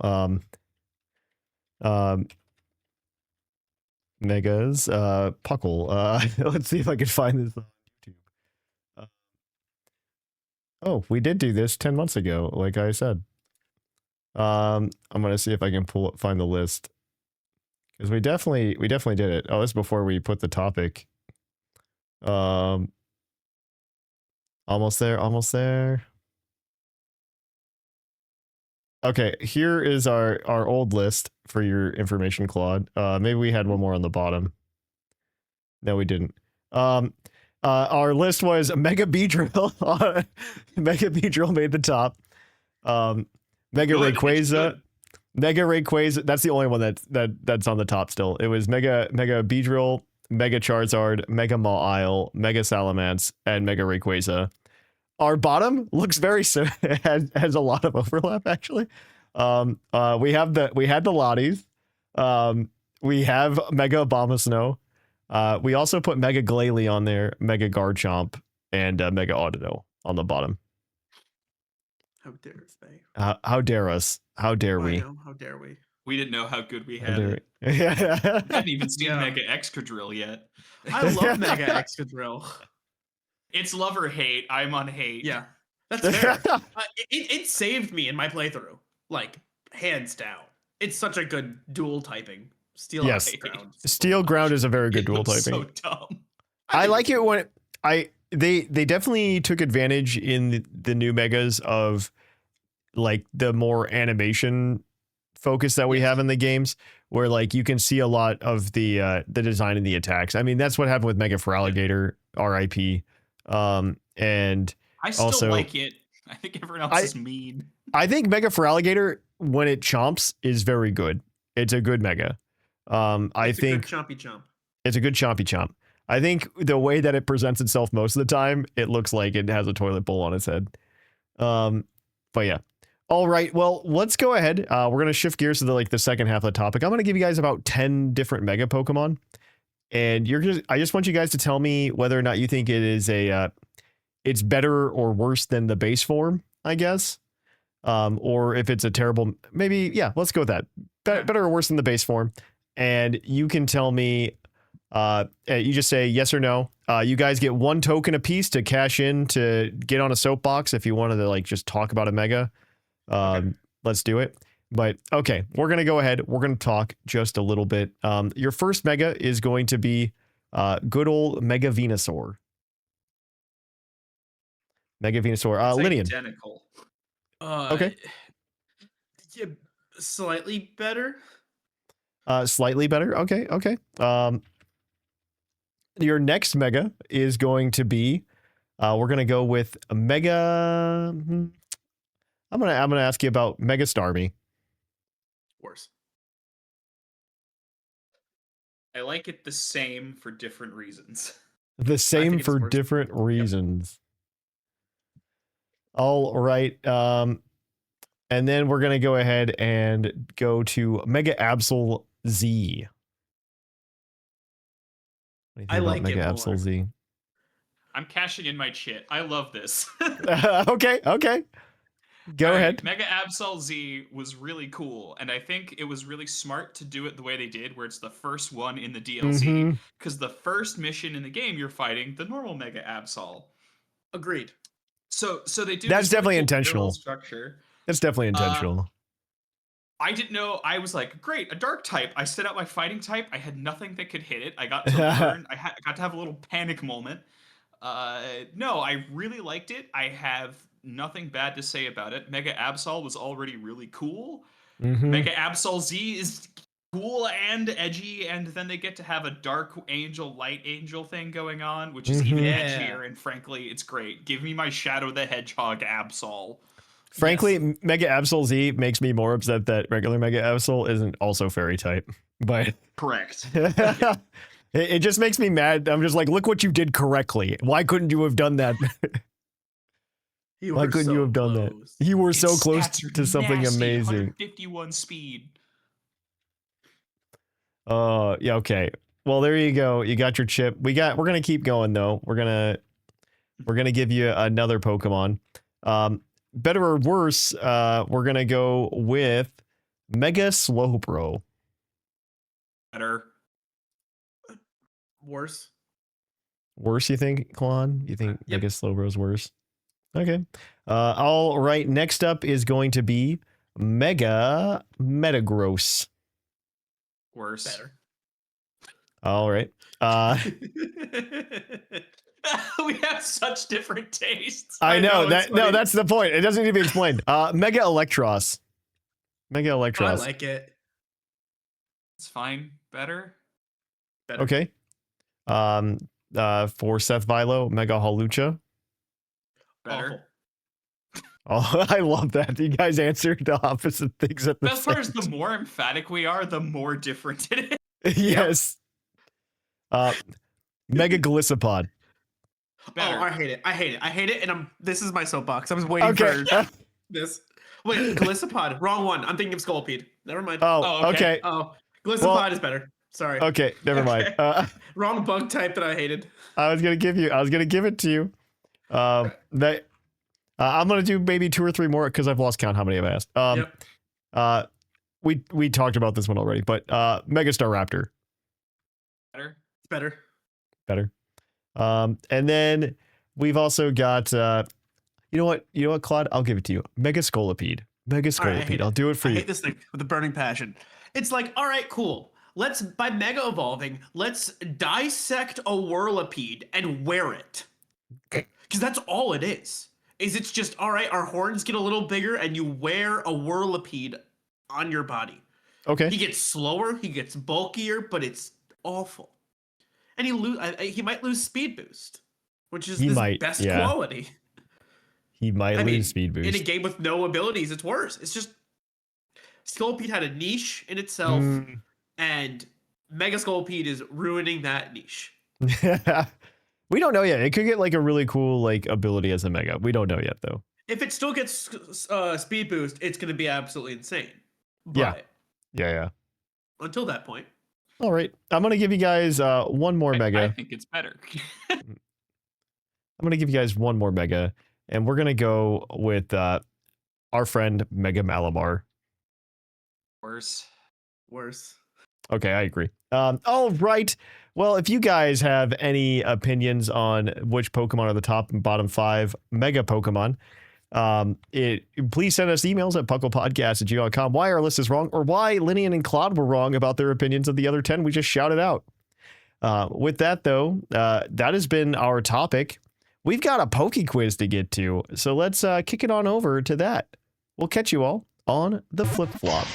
Megas, Puckle. Let's see if I can find this on YouTube. Oh, we did do this 10 months ago, like I said. I'm gonna see if I can find the list, because we definitely did it. Oh, this is before we put the topic. Almost there. Okay, here is our old list for your information, Claude. Maybe we had one more on the bottom. No, we didn't. Our list was Mega Beedrill. Mega Beedrill made the top. Mega Rayquaza. Mega Rayquaza. That's the only one that's on the top still. It was Mega Beedrill, Mega Charizard, Mega Mawile, Mega Salamence, and Mega Rayquaza. Our bottom looks very has a lot of overlap actually. We had the Lotties. We have Mega Abomasnow. We also put Mega Glalie on there, Mega Garchomp, and Mega Audino on the bottom. How dare they? How dare us? How dare we? How dare we? We didn't know how good we had it. Yeah. I hadn't even seen Mega Excadrill yet. I love Mega Excadrill. It's love or hate. I'm on hate. Yeah, that's fair. It saved me in my playthrough, like hands down. It's such a good dual typing. Steel ground. Steel ground is a very good dual typing. So dumb. I like it when they definitely took advantage in the new megas of like the more animation focus that we have in the games, where like you can see a lot of the design and the attacks. I mean, that's what happened with Mega Feraligatr, RIP. And I still also like it. I think everyone else is mean. I think Mega Feraligatr, when it chomps, is very good. It's a good mega. I think chompy chomp. It's a good chompy chomp. I think the way that it presents itself most of the time, it looks like it has a toilet bowl on its head. But yeah. All right. Well, let's go ahead. We're gonna shift gears to the second half of the topic. I'm gonna give you guys about 10 different mega Pokemon. And I just want you guys to tell me whether or not you think it is it's better or worse than the base form, I guess. Or if it's a terrible, maybe, yeah, let's go with that. Better or worse than the base form. And you can tell me You just say yes or no. You guys get 1 token apiece to cash in to get on a soapbox if you wanted to like just talk about a mega. Okay. Let's do it. But okay, we're gonna go ahead. We're gonna talk just a little bit. Your first mega is going to be good old Mega Venusaur. Mega Venusaur. It's Lynian. identical. Okay. Yeah, slightly better. Slightly better. Okay. Okay. Your next mega is going to be. We're gonna go with a mega. I'm gonna ask you about Mega Starmie. Worse. I like it the same for different reasons. The same it's for worse. different reasons. All right. And then we're gonna go ahead and go to Mega Absol Z. What do you think I about like it Mega more. Absol Z. I'm cashing in my chit. I love this. Okay. Okay. Go All right, ahead. Mega Absol Z was really cool, and I think it was really smart to do it the way they did, where it's the first one in the DLC, Mhm. because the first mission in the game you're fighting the normal Mega Absol. Agreed. So they do. That's this really definitely cool intentional. parallel structure. That's definitely intentional. I didn't know. I was like, great, a dark type. I set out my fighting type. I had nothing that could hit it. I got to learn. I got to have a little panic moment. No, I really liked it. I have nothing bad to say about it. Mega Absol was already really cool. Mhm. Mega Absol Z is cool and edgy, and then they get to have a dark angel, light angel thing going on, which is even Yeah. edgier, and frankly, it's great. Give me my Shadow the Hedgehog Absol. Frankly, Mega Absol Z makes me more upset that regular Mega Absol isn't also fairy type. But Correct. it just makes me mad. I'm just like, look what you did correctly. Why couldn't you have done that? Why couldn't you have done that? You were so Its close stats are to something nasty, amazing. 151 speed. Yeah, okay. Well, there you go. You got your chip. We're gonna keep going though. We're gonna give you another Pokemon. Better or worse, we're gonna go with Mega Slowbro. Better. Worse. Worse, you think, Klon? You think Yep. Mega Slowbro's worse? Okay. All right. Next up is going to be Mega Metagross. Worse. Better. All right. We have such different tastes. I know know, that. it's No, funny. that's the point. It doesn't need to be explained. Mega Electros. Mega I Electros. like it. It's fine. Better. Better. Okay. For Seth Vilo, Mega Halucha. Better. Awful. Oh, I love that. You guys answered the opposite things at the Best part is same the more emphatic we are, the more different it is. Yes. Mega Gliscopod. Better. Oh, I hate it. I hate it. I hate it. And this is my soapbox. I was waiting Okay. for this. Wait, Gliscopod. Wrong one. I'm thinking of Scolipede. Never mind. Oh, okay. Oh, Gliscopod Well- is better. Sorry. Okay, never mind. Wrong bug type that I hated. I was gonna give it to you. That I'm gonna do maybe 2 or 3 more because I've lost count how many I've asked. Yep. We talked about this one already, but Megastar Raptor. Better. It's better. Better. And then we've also got you know what, Claude? I'll give it to you. Mega Scolipede. Mega All right, I hate Scolipede. it. I'll do it for I you. hate this thing with a burning passion. It's like, all right, cool. Let's, by mega evolving, let's dissect a Whirlipede and wear it. Because that's all it is. It's just, all right, our horns get a little bigger and you wear a Whirlipede on your body. Okay. He gets slower, he gets bulkier, but it's awful. And he might lose speed boost, which is He his might, best yeah. quality. He might I lose mean, speed boost. in a game with no abilities, it's worse. It's just Scolipede had a niche in itself, Mm. and Mega Scolipede is ruining that niche. We don't know yet. It could get like a really cool like ability as a Mega. We don't know yet though. If it still gets speed boost, it's going to be absolutely insane. But Yeah. Yeah. until that point, All right. I'm gonna give you guys one more Mega. I think it's better. I'm gonna give you guys one more Mega, and we're gonna go with our friend Mega Malamar. Worse. worse. Okay, I agree. All right. Well, if you guys have any opinions on which Pokemon are the top and bottom 5 Mega Pokemon, please send us emails at puclpodcast@gmail.com why our list is wrong or why Lynian and Clod were wrong about their opinions of the other 10 we just shouted out. With that, though, that has been our topic. We've got a PokeQuiz to get to, so let's kick it on over to that. We'll catch you all on the flip-flop.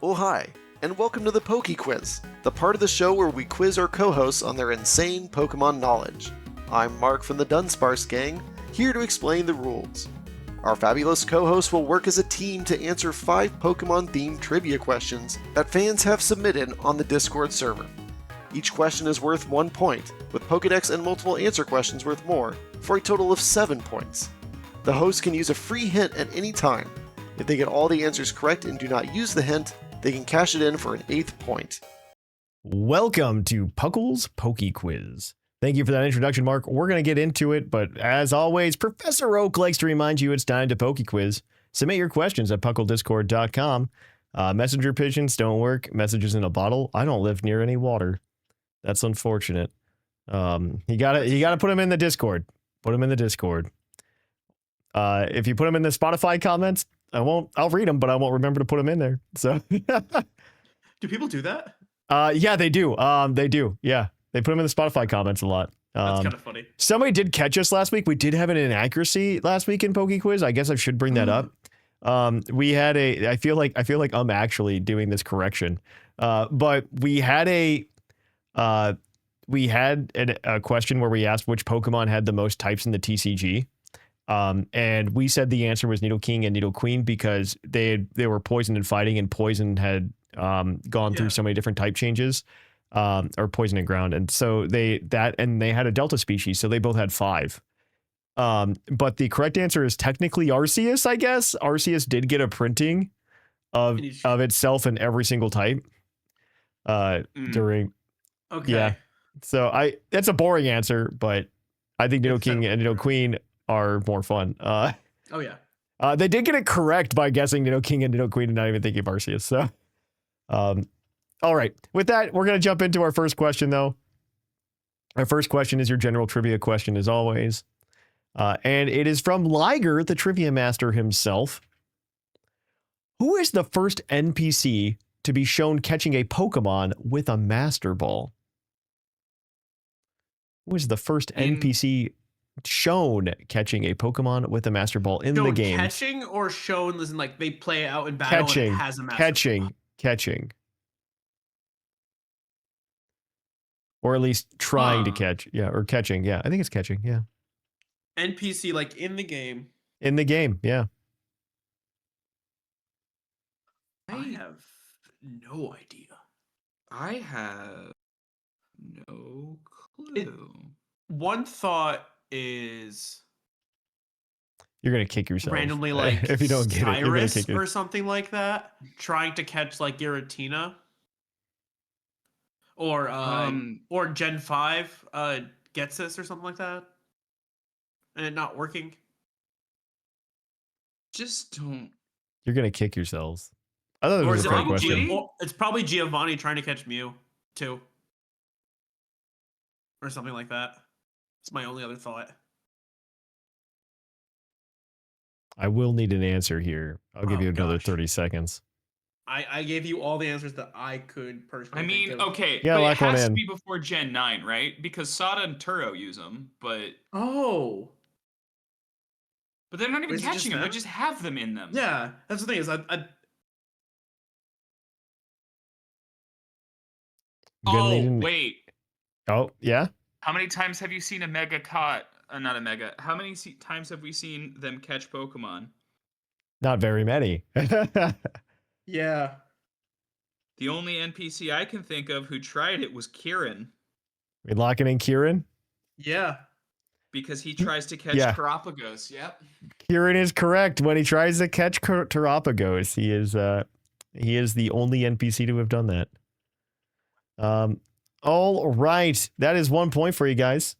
Oh hi, and welcome to the PokeQuiz, the part of the show where we quiz our co-hosts on their insane Pokemon knowledge. I'm Mark from the Dunsparce gang, here to explain the rules. Our fabulous co-hosts will work as a team to answer 5 Pokemon-themed trivia questions that fans have submitted on the Discord server. Each question is worth 1 point, with Pokedex and multiple answer questions worth more, for a total of 7 points. The host can use a free hint at any time. If they get all the answers correct and do not use the hint, they can cash it in for an 8th point. Welcome to Puckle's PokeQuiz. Thank you for that introduction, Mark. We're going to get into it, but as always, Professor Oak likes to remind you it's time to PokeQuiz. Submit your questions at pucklediscord.com. Messenger pigeons don't work. Messages in a bottle. I don't live near any water. That's unfortunate. You gotta put them in the Discord. Put them in the Discord. If you put them in the Spotify comments, I'll read them, but I won't remember to put them in there. So Do people do that? yeah, they do. They do. Yeah. They put them in the Spotify comments a lot. That's kind of funny. Somebody did catch us last week. We did have an inaccuracy last week in PokeQuiz. I guess I should bring that up. We had I feel like I'm actually doing this correction. But we had a question where we asked which Pokemon had the most types in the TCG. And we said the answer was Nidoking and Nidoqueen because they were poisoned and fighting, and poison had gone through so many different type changes, or poison and ground, and so they had a Delta species, so they both had 5. But the correct answer is technically Arceus, I guess. Arceus did get a printing of itself in every single type. During Okay. So that's a boring answer, but I think Nidoking and Nidoqueen are more fun. Oh yeah. They did get it correct by guessing Nidoking and Nidoqueen and not even thinking of Arceus. So, all right. With that, we're going to jump into our first question, though. Our first question is your general trivia question, as always. And it is from Liger, the trivia master himself. Who is the first NPC to be shown catching a Pokemon with a Master Ball? Who is the first NPC shown catching a Pokemon with a Master Ball in the game? Catching or shown, listen, like they play out in battle and it has a Master Ball. Catching. Or at least trying to catch. Yeah, or catching. Yeah, I think it's catching. Yeah. NPC, like in the game. In the game, yeah. I have no idea. I have no clue. One thought is you're gonna kick yourself randomly, like if you don't get it, you're gonna kick it. Or something like that, trying to catch like Giratina, or Gen 5 gets this or something like that, and it not working. Just don't. You're gonna kick yourselves. I thought it was a great question. It's probably Giovanni trying to catch Mew too, or something like that. It's my only other thought. I will need an answer here. I'll give you another 30 seconds. I gave you all the answers that I could personally. I mean, okay, yeah, but it has to be before Gen 9, right? Because Sada and Turo use them, but but they're not even catching them. They just have them in them. Yeah, that's the thing is wait. Oh yeah. How many times have you seen a Mega caught? Not a Mega. How many times have we seen them catch Pokemon? Not very many. Yeah. The only NPC I can think of who tried it was Kieran. We locking in Kieran? Yeah. Because he tries to catch Terapagos. Yep. Kieran is correct. When he tries to catch Terapagos, he is the only NPC to have done that. All right. That is 1 point for you guys.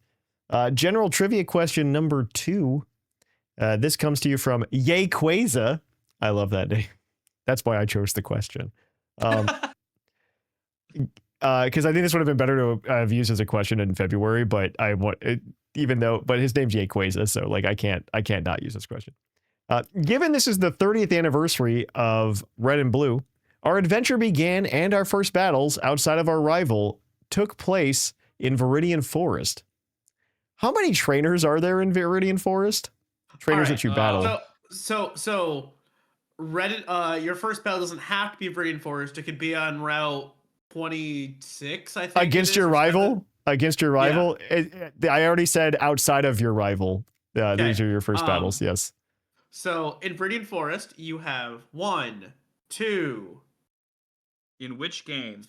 General trivia question number 2. This comes to you from Yayquaza. I love that name. That's why I chose the question. Because I think this would have been better to have used as a question in February, but but his name's Yayquaza, so like I can't not use this question. Given this is the 30th anniversary of Red and Blue, our adventure began and our first battles outside of our rival took place in Viridian Forest. How many trainers are there in Viridian Forest? Trainers that you battled. So your first battle doesn't have to be Viridian Forest. It could be on Route 26, I think. Against your rival? Against your rival? Yeah. I already said outside of your rival. Okay. These are your first battles, yes. So in Viridian Forest, you have 1, 2. In which game?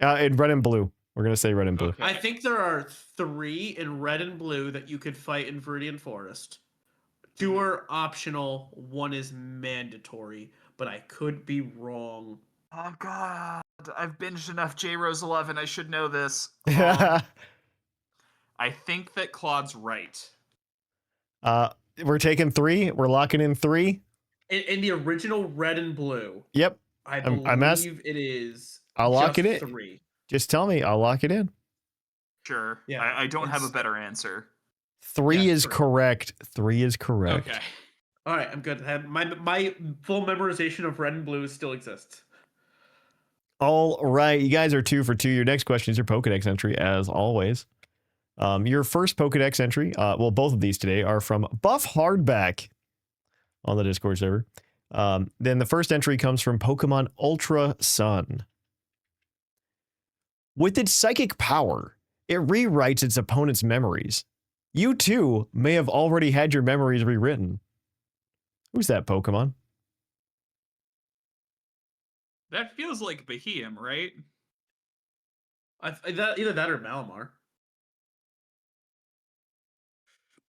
In Red and Blue. We're going to say Red and Blue. Okay. I think there are 3 in Red and Blue that you could fight in Viridian Forest. 2 are optional, 1 is mandatory, but I could be wrong. Oh god, I've binged enough J-Rose 11. I should know this. I think that Claude's right. We're taking 3. We're locking in 3. In the original Red and Blue. Yep. I believe it is. I'll lock it in. 3. Just tell me. I'll lock it in. Sure. Yeah, I don't have a better answer. 3 is correct. 3 is correct. Okay. All right, I'm good. My full memorization of Red and Blue still exists. All right, you guys are 2 for 2. Your next question is your Pokedex entry, as always. Your first Pokedex entry, both of these today are from Buff Hardback on the Discord server. Then the first entry comes from Pokemon Ultra Sun. With its psychic power, it rewrites its opponent's memories. You too may have already had your memories rewritten. Who's that Pokemon? That feels like Beheeyem, right? Either that or Malamar.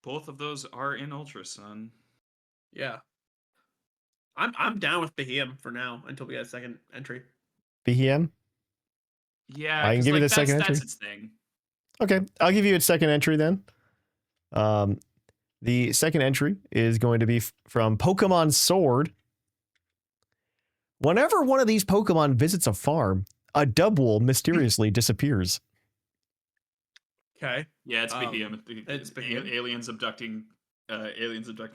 Both of those are in Ultra Sun. Yeah. I'm down with Beheeyem for now until we get a second entry. Beheeyem? Yeah, I can give you the second entry. That's its thing. Okay, I'll give you its second entry then. The second entry is going to be from Pokemon Sword. Whenever one of these Pokemon visits a farm, a Dubwool mysteriously disappears. Okay. Yeah, it's Beheeyem. It's Beheeyem. Aliens abducting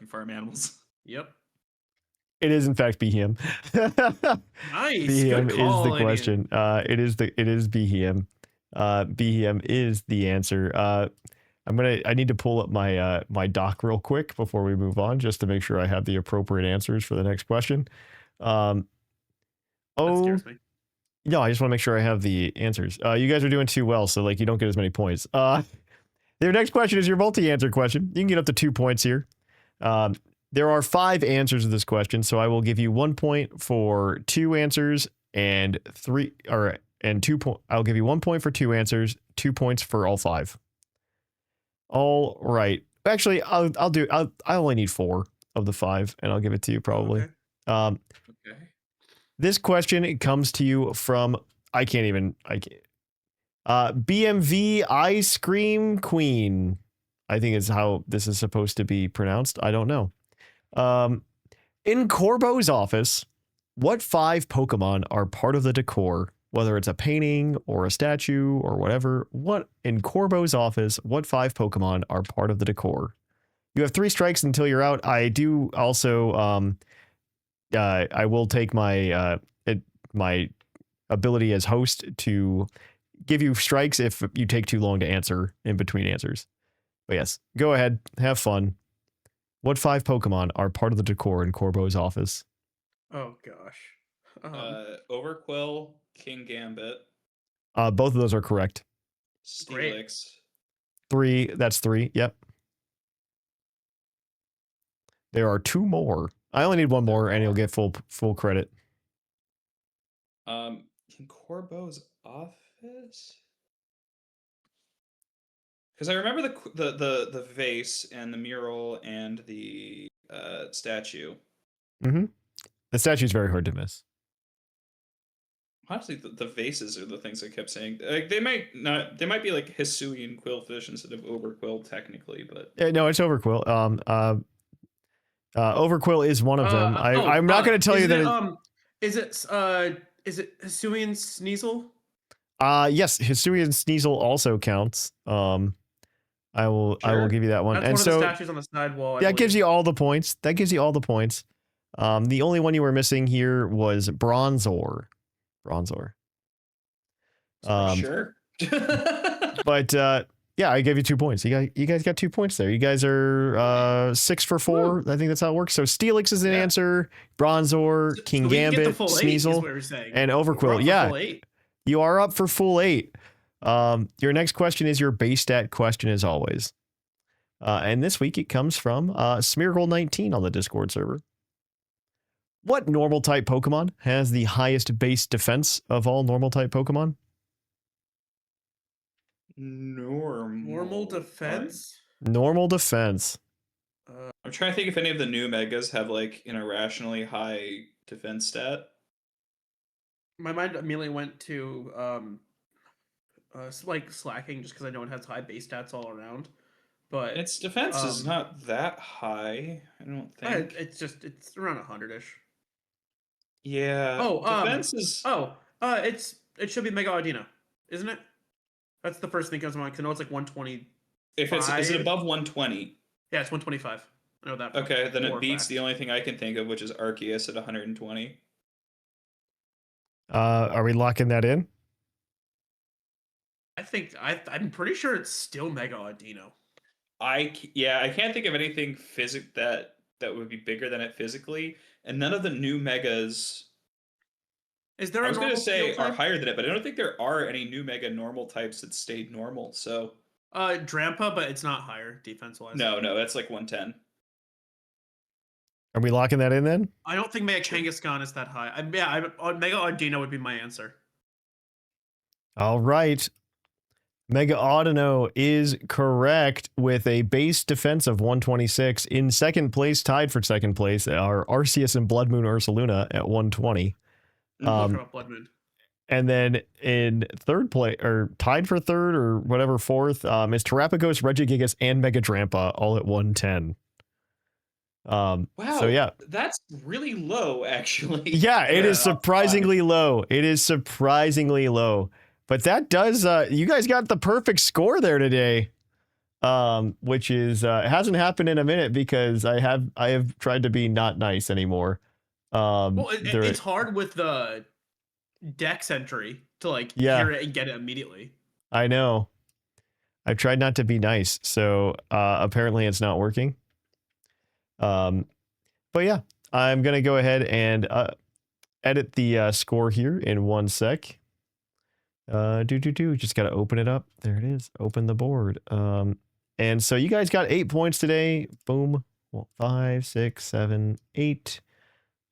farm animals. Yep. It is in fact Beheeyem. Nice. Beheeyem Good call, is the question. It is Beheeyem. Beheeyem is the answer. I need to pull up my my doc real quick before we move on, just to make sure I have the appropriate answers for the next question. That scares me. No, I just want to make sure I have the answers. You guys are doing too well, so like you don't get as many points. Their next question is your multi-answer question. You can get up to 2 points here. There are 5 answers to this question, so I will give you 1 point for 2 answers and 2 point. I'll give you 1 point for 2 answers, 2 points for all 5. All right. Actually, I only need 4 of the 5, and I'll give it to you probably. Okay. Okay. This question comes to you from BMV Ice Cream Queen. I think is how this is supposed to be pronounced. I don't know. In Corbo's office, what 5 Pokemon are part of the decor? Whether it's a painting or a statue or whatever, in Corbo's office, what 5 Pokemon are part of the decor? You have 3 strikes until you're out. I do also, I will take my my ability as host to give you strikes if you take too long to answer in between answers. But yes, go ahead, have fun. What 5 Pokemon are part of the decor in Corbo's office? Oh gosh. Overquill, King Gambit, Both of those are correct. Steelix. 3, that's 3, yep. There are 2 more. I only need 1 more and you'll get full credit. In Corbo's office? Because I remember the vase and the mural and the statue. Mm-hmm. The statue's very hard to miss. Honestly, the vases are the things I kept saying. Like they might be like Hisuian Quillfish instead of Overquill technically, but No, it's Overquill. Overquill is one of them. I'm not going to tell you that. Is it Hisuian Sneasel? Yes, Hisuian Sneasel also counts. I will give you that one. That's and one so of the statues on the side wall. That gives you all the points. The only one you were missing here was Bronzor. Sure. But yeah, I gave you 2 points. You guys got 2 points there. You guys are 6 for 4. I think that's how it works. So Steelix is an answer. Bronzor, King Gambit, Sneasel, and Overquill. Yeah, you are up for full 8. Your next question is your base stat question as always. And this week it comes from Smeargle19 on the Discord server. What normal type Pokemon has the highest base defense of all normal type Pokemon? Normal defense? Normal defense. I'm trying to think if any of the new megas have like an irrationally high defense stat. My mind immediately went to like Slacking, just because I know it has high base stats all around. But its defense is not that high, I don't think. It's around 100-ish. Yeah. Defense is. It should be Mega Audino, isn't it? That's the first thing that comes to mind. Because I know it's like 120. Is it above 120? Yeah, it's 125. I know that. Okay, then it beats the only thing I can think of, which is Arceus at 120. Are we locking that in? I'm pretty sure it's still Mega Audino. I can't think of anything that would be bigger than it physically, and none of the new megas. Is there? I was going to say are higher than it, but I don't think there are any new mega normal types that stayed normal. So, Drampa, but it's not higher defense wise. No, that's like 110. Are we locking that in then? I don't think Mega Kangaskhan is that high. Mega Audino would be my answer. All right. Mega Audino is correct with a base defense of 126. In second place, tied for second place, are Arceus and Blood Moon Ursaluna at 120. Blood Moon. And then in third place, or tied for third, or whatever, fourth, is Terapagos, Regigigas, and Mega Drampa all at 110. Wow. So yeah, that's really low, actually. Yeah, it is surprisingly low. But that does, you guys got the perfect score there today, which is hasn't happened in a minute because I have tried to be not nice anymore. It's hard with the Dex entry to hear it and get it immediately. I know. I've tried not to be nice, so apparently it's not working. But yeah, I'm gonna go ahead and edit the score here in 1 sec. Just gotta open it up. There it is. Open the board. And so you guys got 8 points today. Boom. Well, 5, 6, 7, 8.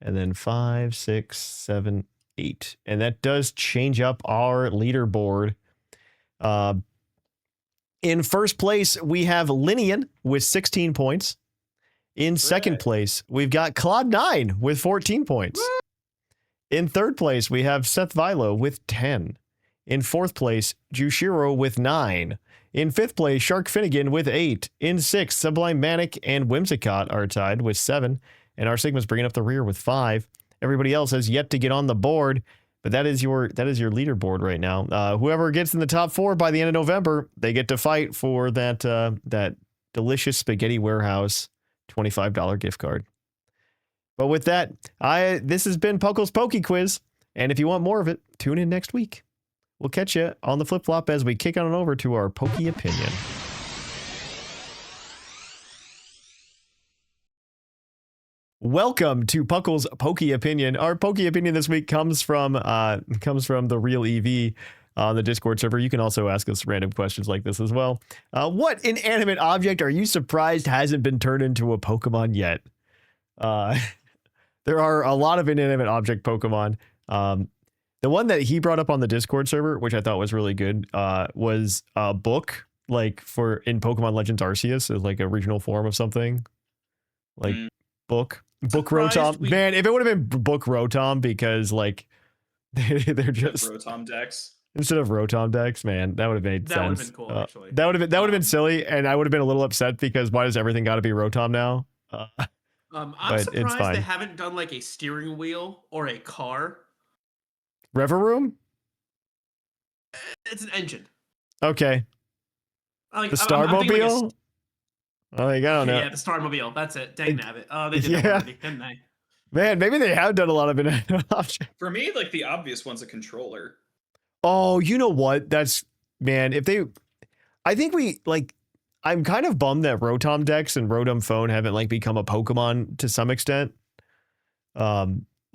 And then 5, 6, 7, 8. And that does change up our leaderboard. In first place, we have Lynian with 16 points. In second place, we've got Clod9 with 14 points. In third place, we have Seth Vilo with 10. In fourth place, Jushiro with 9. In fifth place, Shark Finnegan with 8. In sixth, Sublime Manic and Whimsicott are tied with 7. And our Sigma's bringing up the rear with 5. Everybody else has yet to get on the board, but that is your leaderboard right now. Whoever gets in the top 4 by the end of November, they get to fight for that delicious Spaghetti Warehouse $25 gift card. But with that, this has been Puckle's PokeQuiz, and if you want more of it, tune in next week. We'll catch you on the flip-flop as we kick on over to our Poke Opinion. Welcome to Puckle's Poke Opinion. Our Poke Opinion this week comes from the Real EV on the Discord server. You can also ask us random questions like this as well. What inanimate object are you surprised hasn't been turned into a Pokemon yet? There are a lot of inanimate object Pokemon. The one that he brought up on the Discord server, which I thought was really good, was a book, like in Pokemon Legends Arceus, is like a regional form of something. Like book Rotom. Man, if it would have been book Rotom, because like they're just Rotom Dex. Instead of Rotom Dex, man, that would have made sense. That would have been cool, actually. That would have been silly, and I would have been a little upset because why does everything got to be Rotom now? I'm but it's surprised they fine. haven't done like a steering wheel or a car. Rever Room? It's an engine. Okay. Like, The I'm thinking like Starmobile? Like, I don't know. yeah, the Starmobile. That's it. Dang nabbit. Oh, they did Yeah. that already, didn't they? Man, maybe they have done a lot of inanimate objects. For me, like the obvious one's a controller. Oh, you know what? Man, if they, I think I'm kind of bummed that Rotom Dex and Rotom Phone haven't like become a Pokemon to some extent.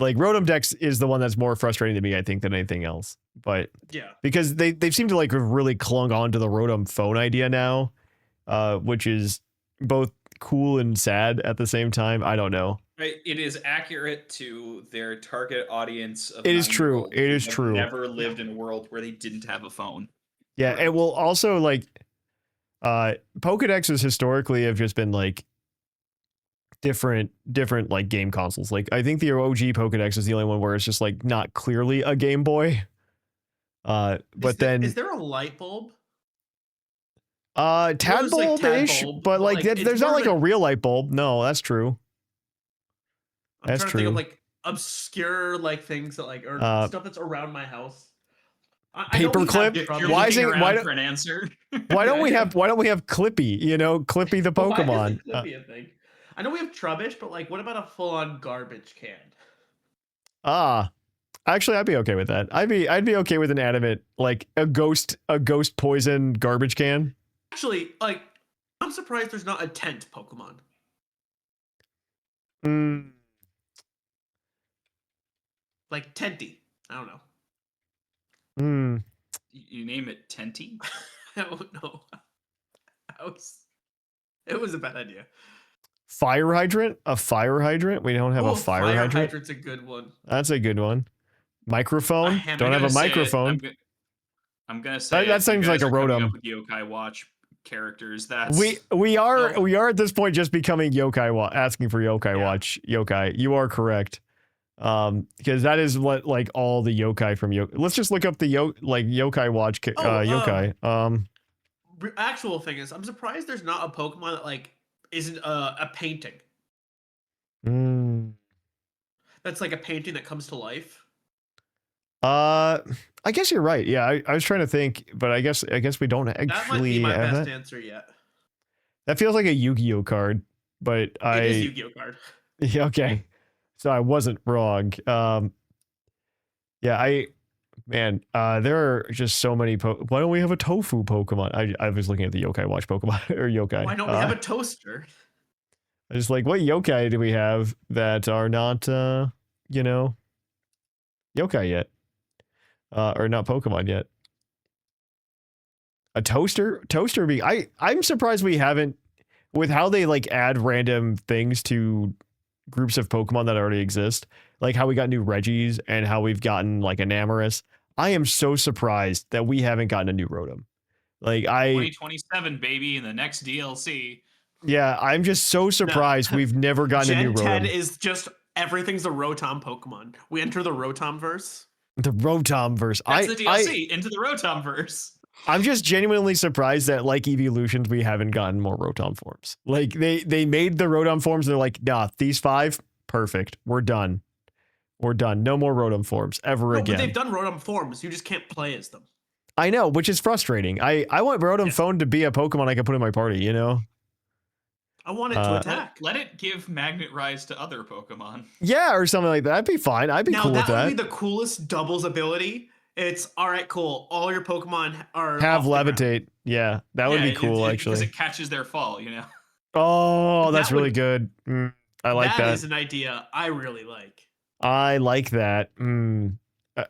Like Rotom Dex is the one that's more frustrating to me, I think, than anything else. But Yeah. because they seem to like have really clung on to the Rotom Phone idea now, which is both cool and sad at the same time. I don't know. It is accurate to their target audience. Of It is true. 9-year-olds It who is have true. Never lived in a world where they didn't have a phone. Yeah, it will also like Pokedexes historically have just been like different like game consoles. Like I think the OG Pokedex is the only one where it's just like not clearly a Game Boy. But is there a light bulb? Tadbulb-ish, Tadbulb, but like it's there's not more like of a real light bulb. No, that's true. I'm That's trying to think of true. like obscure like things that like or stuff that's around my house. I know we have Paperclip? If Trubbish. you're Why looking is it- around why don't- for an answer, Why don't we have Clippy? You know, Clippy the Pokemon. Why is Clippy a thing? I know we have Trubbish, but like, what about a full-on garbage can? Actually, I'd be okay with that. I'd be okay with an animate, like a ghost poison garbage can. Actually, like, I'm surprised there's not a tent Pokemon. Mm, Like Tenty. I don't know. mm. you name it Tenty. I don't know. It was a bad idea. Fire hydrant? A fire hydrant? We don't have a fire hydrant. Hydrant's a good one. That's a good one. Microphone? I'm Don't have a gonna say it. microphone. I'm gonna say That it. seems You like guys a are coming Rotom. up with Yokai Watch characters. That's We are No. at this point just becoming asking for Yokai Yeah. Watch Yokai. You are correct. Because that is what like all the yokai from let's just look up the Yokai Watch yokai. Actual thing is, I'm surprised there's not a Pokemon that like isn't a painting. That's like a painting that comes to life. I guess you're right. Yeah, I was trying to think, but I guess we don't That might actually be my have best that. Answer yet. That feels like a Yu-Gi-Oh card, but It is Yu-Gi-Oh card. Yeah, okay. So I wasn't wrong. Yeah, there are just so many why don't we have a tofu Pokemon? I was looking at the Yokai Watch Pokemon or yokai. Why don't we have a toaster? I just like, what yokai do we have that are not yokai yet? Or not Pokemon yet. A toaster? I'm surprised we haven't, with how they like add random things to groups of Pokemon that already exist, like how we got new Reggies and how we've gotten like Enamorus. I am so surprised that we haven't gotten a new Rotom. Like 2027, baby, in the next DLC. Yeah, I'm just so surprised we've never gotten a new Gen 10 Rotom. is just everything's a Rotom Pokemon. We enter the Rotom verse. The Rotom verse. That's the DLC into the Rotom verse. I'm just genuinely surprised that like evolutions we haven't gotten more Rotom forms. Like they made the Rotom forms. They're like, nah, these 5, perfect. We're done. No more Rotom forms ever again. But they've done Rotom forms. You just can't play as them. I know, which is frustrating. I want Rotom Phone to be a Pokemon I can put in my party, you know? I want it to attack. Let it give Magnet Rise to other Pokemon. Yeah, or something like that. That'd be fine. I'd be cool with that. That would be the coolest doubles ability. It's all right, cool. All your Pokemon are have levitate. Yeah, that would be cool, actually. Because it catches their fall, you know? Oh, that's really good. I like that. That is an idea I really like. I like that.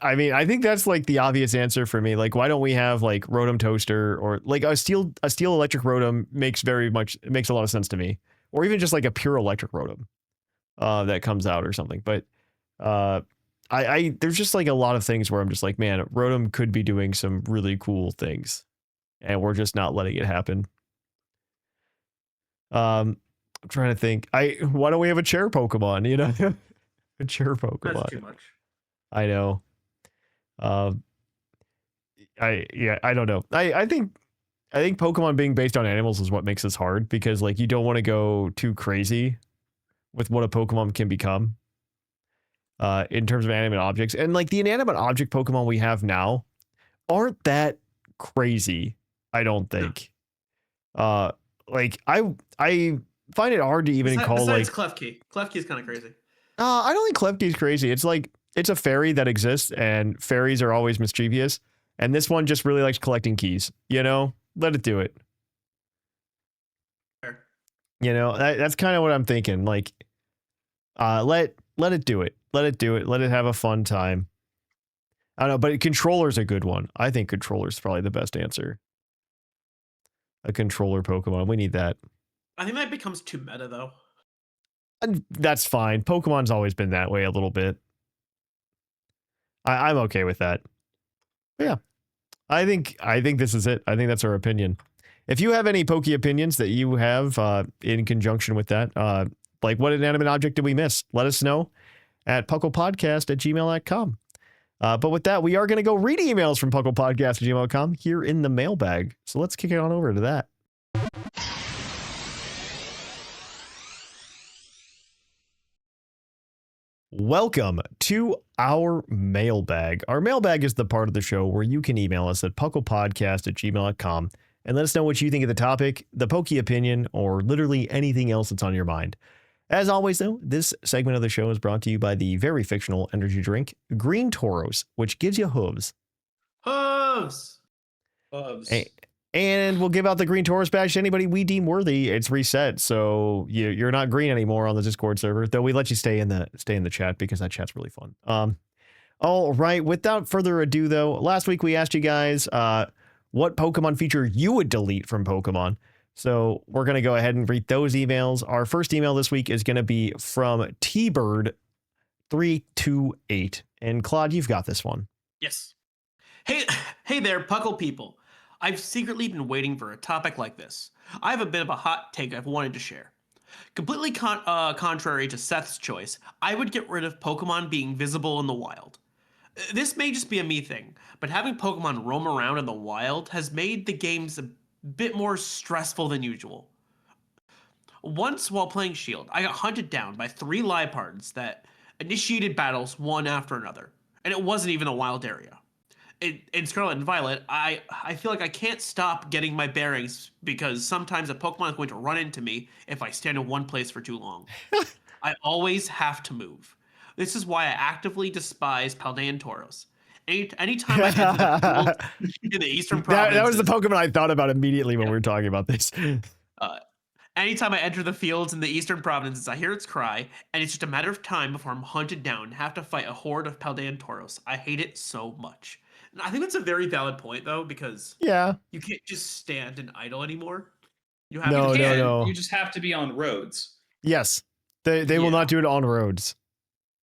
I mean, I think that's like the obvious answer for me. Like, why don't we have like Rotom Toaster or like a steel electric Rotom makes a lot of sense to me, or even just like a pure electric Rotom that comes out or something. But there's just like a lot of things where I'm just like, man, Rotom could be doing some really cool things, and we're just not letting it happen. I'm trying to think. Why don't we have a chair Pokemon? You know, a chair Pokemon. That's too much. I know. I don't know. I think Pokemon being based on animals is what makes this hard, because like you don't want to go too crazy with what a Pokemon can become in terms of animate objects. And like the inanimate object Pokemon we have now aren't that crazy, I don't think. Like I find it hard to even call like besides Klefki. Klefki is kind of crazy. I don't think Klefki's crazy. It's like it's a fairy that exists, and fairies are always mischievous. And this one just really likes collecting keys. You know, let it do it. Fair. You know, that's kind of what I'm thinking. Like, let it do it. Let it do it. Let it have a fun time. I don't know, but controller's a good one. I think controller's probably the best answer. A controller Pokemon. We need that. I think that becomes too meta, though. And that's fine. Pokemon's always been that way a little bit. I'm okay with that. But yeah, I think this is it. I think that's our opinion. If you have any Poke opinions that you have in conjunction with that, like what inanimate object did we miss? Let us know at puclpodcast@gmail.com. But with that, we are going to go read emails from puclpodcast@gmail.com here in the mailbag. So let's kick it on over to that. Welcome to our mailbag. Our mailbag is the part of the show where you can email us at puclpodcast@gmail.com and let us know what you think of the topic, the Poke opinion, or literally anything else that's on your mind. As always, though, this segment of the show is brought to you by the very fictional energy drink, Green Toros, which gives you hooves. Hooves! And we'll give out the Green Taurus badge to anybody we deem worthy. It's reset, so you're not green anymore on the Discord server. Though we let you stay in the chat because that chat's really fun. All right. Without further ado, though, last week we asked you guys what Pokemon feature you would delete from Pokemon. So we're gonna go ahead and read those emails. Our first email this week is gonna be from T-Bird328, and Claude, you've got this one. Yes. Hey there, Puckle people. I've secretly been waiting for a topic like this. I have a bit of a hot take I've wanted to share. Completely contrary to Seth's choice, I would get rid of Pokemon being visible in the wild. This may just be a me thing, but having Pokemon roam around in the wild has made the games a bit more stressful than usual. Once while playing Shield, I got hunted down by 3 Lipards that initiated battles one after another, and it wasn't even a wild area. In Scarlet and Violet, I feel like I can't stop getting my bearings because sometimes a Pokemon is going to run into me if I stand in one place for too long. I always have to move. This is why I actively despise Paldean Tauros. Anytime I enter the field in the Eastern Provinces... That was the Pokemon I thought about immediately when we were talking about this. Anytime I enter the fields in the Eastern Provinces, I hear its cry, and it's just a matter of time before I'm hunted down and have to fight a horde of Paldean Tauros. I hate it so much. And I think that's a very valid point, though, because you can't just stand and idle anymore. You have no. You just have to be on roads. Yes. They will not do it on roads.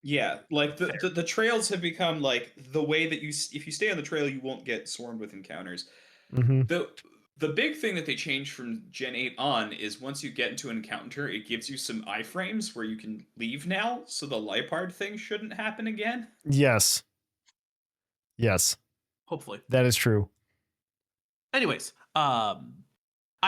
Yeah, like the trails have become like the way that if you stay on the trail, you won't get swarmed with encounters. Mm-hmm. The big thing that they changed from Gen 8 on is once you get into an encounter, it gives you some iframes where you can leave now, so the Lipard thing shouldn't happen again. Yes. Hopefully. That is true. Anyways, I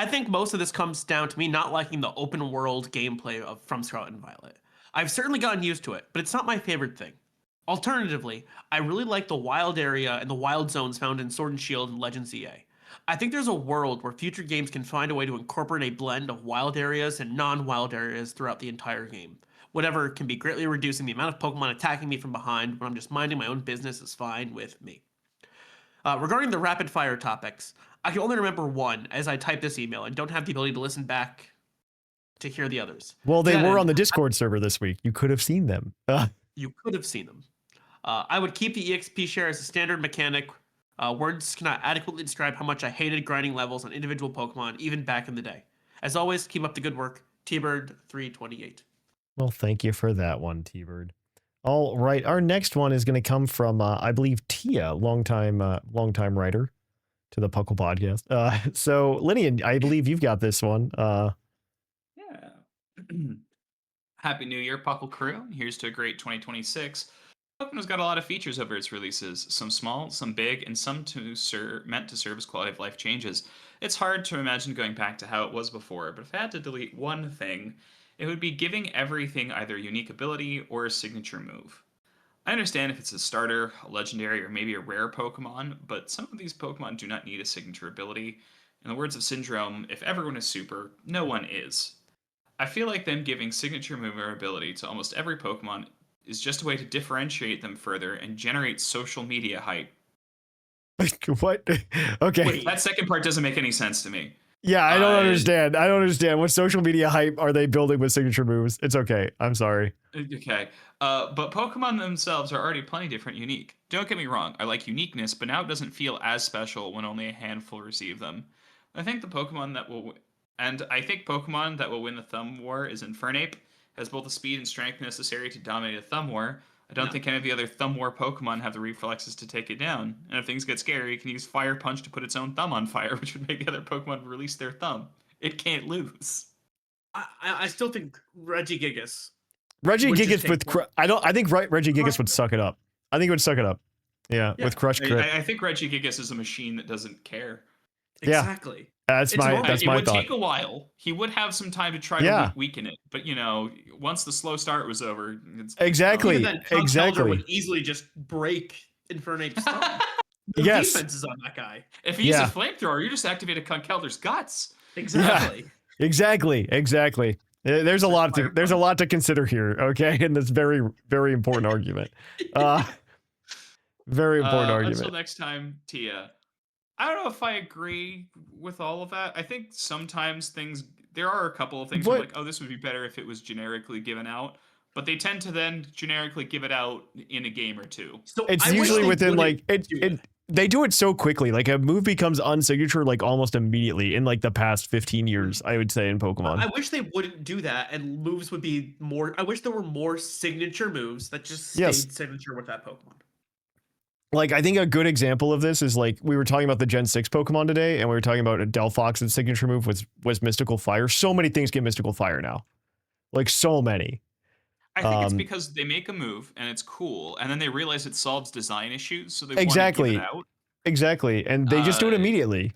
think most of this comes down to me not liking the open world gameplay from Scarlet and Violet. I've certainly gotten used to it, but it's not my favorite thing. Alternatively, I really like the wild area and the wild zones found in Sword and Shield and Legends EA. I think there's a world where future games can find a way to incorporate a blend of wild areas and non-wild areas throughout the entire game. Whatever can be greatly reducing the amount of Pokemon attacking me from behind when I'm just minding my own business is fine with me. Regarding the rapid fire topics, I can only remember one as I type this email and don't have the ability to listen back to hear the others. Well, they were on the Discord server this week. You could have seen them. You could have seen them. I would keep the EXP share as a standard mechanic. Words cannot adequately describe how much I hated grinding levels on individual Pokemon, even back in the day. As always, keep up the good work. T-Bird328. Well, thank you for that one, T-Bird. All right, our next one is going to come from, I believe, Tia, longtime writer to the Puckle podcast. So, Lynian, I believe you've got this one. Yeah. Happy New Year, Puckle crew. Here's to a great 2026. Pokemon's got a lot of features over its releases, some small, some big, and some meant to serve as quality of life changes. It's hard to imagine going back to how it was before, but if I had to delete one thing, it would be giving everything either a unique ability or a signature move. I understand if it's a starter, a legendary, or maybe a rare Pokemon, but some of these Pokemon do not need a signature ability. In the words of Syndrome, if everyone is super, no one is. I feel like them giving signature move or ability to almost every Pokemon is just a way to differentiate them further and generate social media hype. What? Okay. Wait, that second part doesn't make any sense to me. Yeah, I don't understand. I don't understand. What social media hype are they building with signature moves? It's okay. I'm sorry. Okay. But Pokemon themselves are already plenty different and unique. Don't get me wrong, I like uniqueness, but now it doesn't feel as special when only a handful receive them. I think Pokemon that will win the Thumb War is Infernape, has both the speed and strength necessary to dominate a Thumb War. I don't think any of the other Thumb War Pokemon have the reflexes to take it down. And if things get scary, it can use Fire Punch to put its own thumb on fire, which would make the other Pokemon release their thumb. It can't lose. I still think Regigigas. Regigigas with I think Regigigas would suck it up. I think it would suck it up. Yeah. With Crush Crit. I think Regigigas is a machine that doesn't care. Exactly. That's my thought. It would take a while. He would have some time to try to weaken it, but once the slow start was over, exactly. Would easily just break Infernape's thumb. The defense is on that guy. If he uses flamethrower, you just activate a Conkeldur's guts. Exactly. Yeah. Exactly. There's a lot to consider here. Okay, in this very, very important argument. Very important argument. Until next time, Tia. I don't know if I agree with all of that. I think sometimes there are a couple of things where like, oh, this would be better if it was generically given out, but they tend to then generically give it out in a game or two. So it's usually within like they do it so quickly. Like a move becomes unsignature like almost immediately in like the past 15 years, I would say, in Pokemon. I wish they wouldn't do that and moves would be more. I wish there were more signature moves that just stayed signature with that Pokemon. Like, I think a good example of this is, like, we were talking about the Gen 6 Pokemon today, and we were talking about Delphox's signature move was Mystical Fire. So many things get Mystical Fire now. Like, so many. I think it's because they make a move, and it's cool, and then they realize it solves design issues, so they want to give it out. Exactly, and they just do it immediately.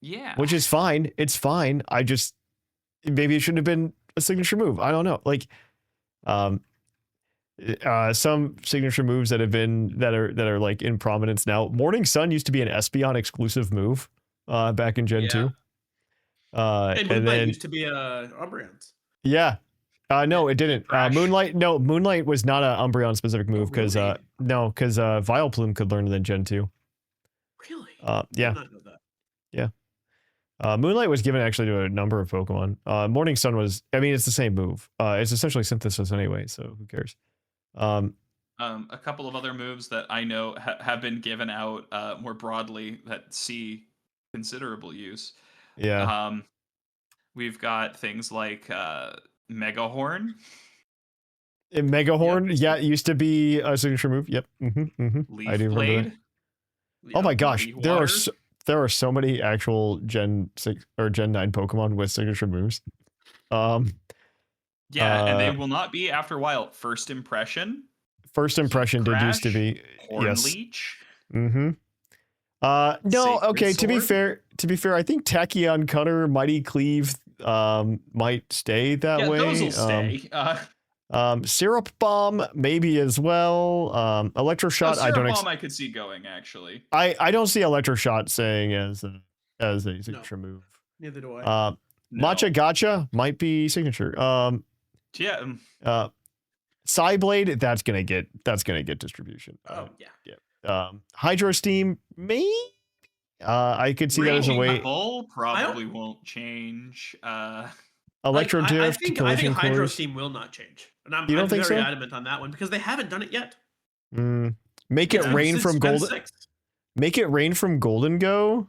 Yeah. Which is fine. It's fine. Maybe it shouldn't have been a signature move. I don't know. Like, some signature moves that are like in prominence now. Morning Sun used to be an Espeon exclusive move back in Gen 2. And Moonlight used to be Umbreon's. Yeah. No, it didn't. Moonlight was not an Umbreon specific move because Vileplume could learn it in Gen 2. Really? Yeah. I did not know that. Yeah. Moonlight was given actually to a number of Pokemon. Morning Sun was, it's the same move. It's essentially Synthesis anyway, so who cares? A couple of other moves that I know have been given out more broadly that see considerable use. Yeah. We've got things like Mega Horn. Mega Horn, it used to be a signature move. Yep. Leaf I do Blade. remember that. Oh my gosh, there are so many actual Gen 6 or Gen 9 Pokemon with signature moves. Yeah, and they will not be after a while. First Impression did used to be Horn Leech. No, Sacred okay, to be Sword? fair, I think Tachyon Cutter, Mighty Cleave might stay that way. Those will stay. Syrup Bomb maybe as well. Electroshot, I don't Bomb I could see going actually. I don't see Electroshot saying as a signature move. Neither do I. Matcha Gotcha might be signature. Psyblade, that's gonna get distribution. Hydro Steam, maybe. I could see that as a way. Bull probably won't change. Electro Drift, I think Hydro Steam will not change, and I'm very adamant on that one because they haven't done it yet. Make it rain from Golden. Make it rain from Golden Go.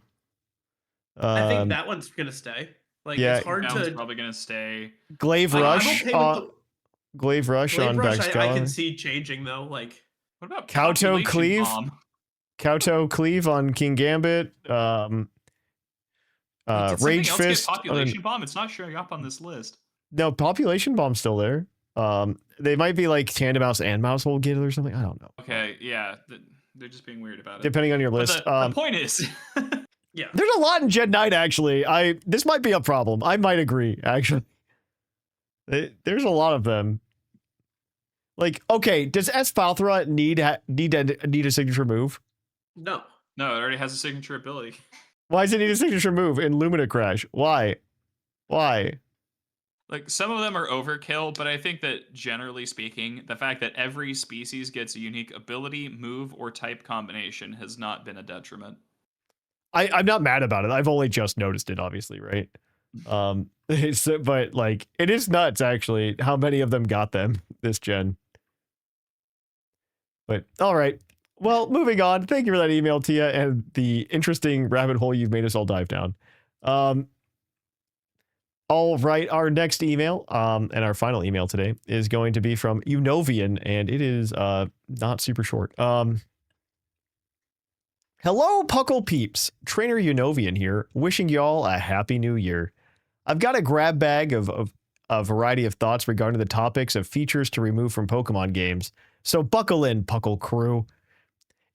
I think that one's gonna stay. Like it's hard that to. One's probably gonna stay. Glaive Rush. Glaive Rush on Backscaler. I can see changing though. Like what about Kowtow Cleave? Kowtow Cleave on King Gambit. Rage Fist. Population Bomb. It's not showing up on this list. No, Population Bomb's still there. They might be like Tandem Mouse and Mousehold Gill or something. I don't know. Okay, yeah, they're just being weird about it. Depending on your list. The point is, there's a lot in Gen 9 actually. This might be a problem. I might agree actually. There's a lot of them. Like, okay, does Espalthra need a signature move? No. No, it already has a signature ability. Why does it need a signature move in Lumina Crash? Why? Like, some of them are overkill, but I think that generally speaking, the fact that every species gets a unique ability, move, or type combination has not been a detriment. I'm not mad about it. I've only just noticed it, obviously, right? But like, it is nuts actually how many of them got them this gen. But all right. Well, moving on. Thank you for that email, Tia, and the interesting rabbit hole you've made us all dive down. All right, our next email, and our final email today is going to be from Unovian, and it is not super short. Hello, Puckle peeps. Trainer Unovian here, wishing y'all a happy new year. I've got a grab bag of a variety of thoughts regarding the topics of features to remove from Pokemon games. So buckle in, Puckle crew.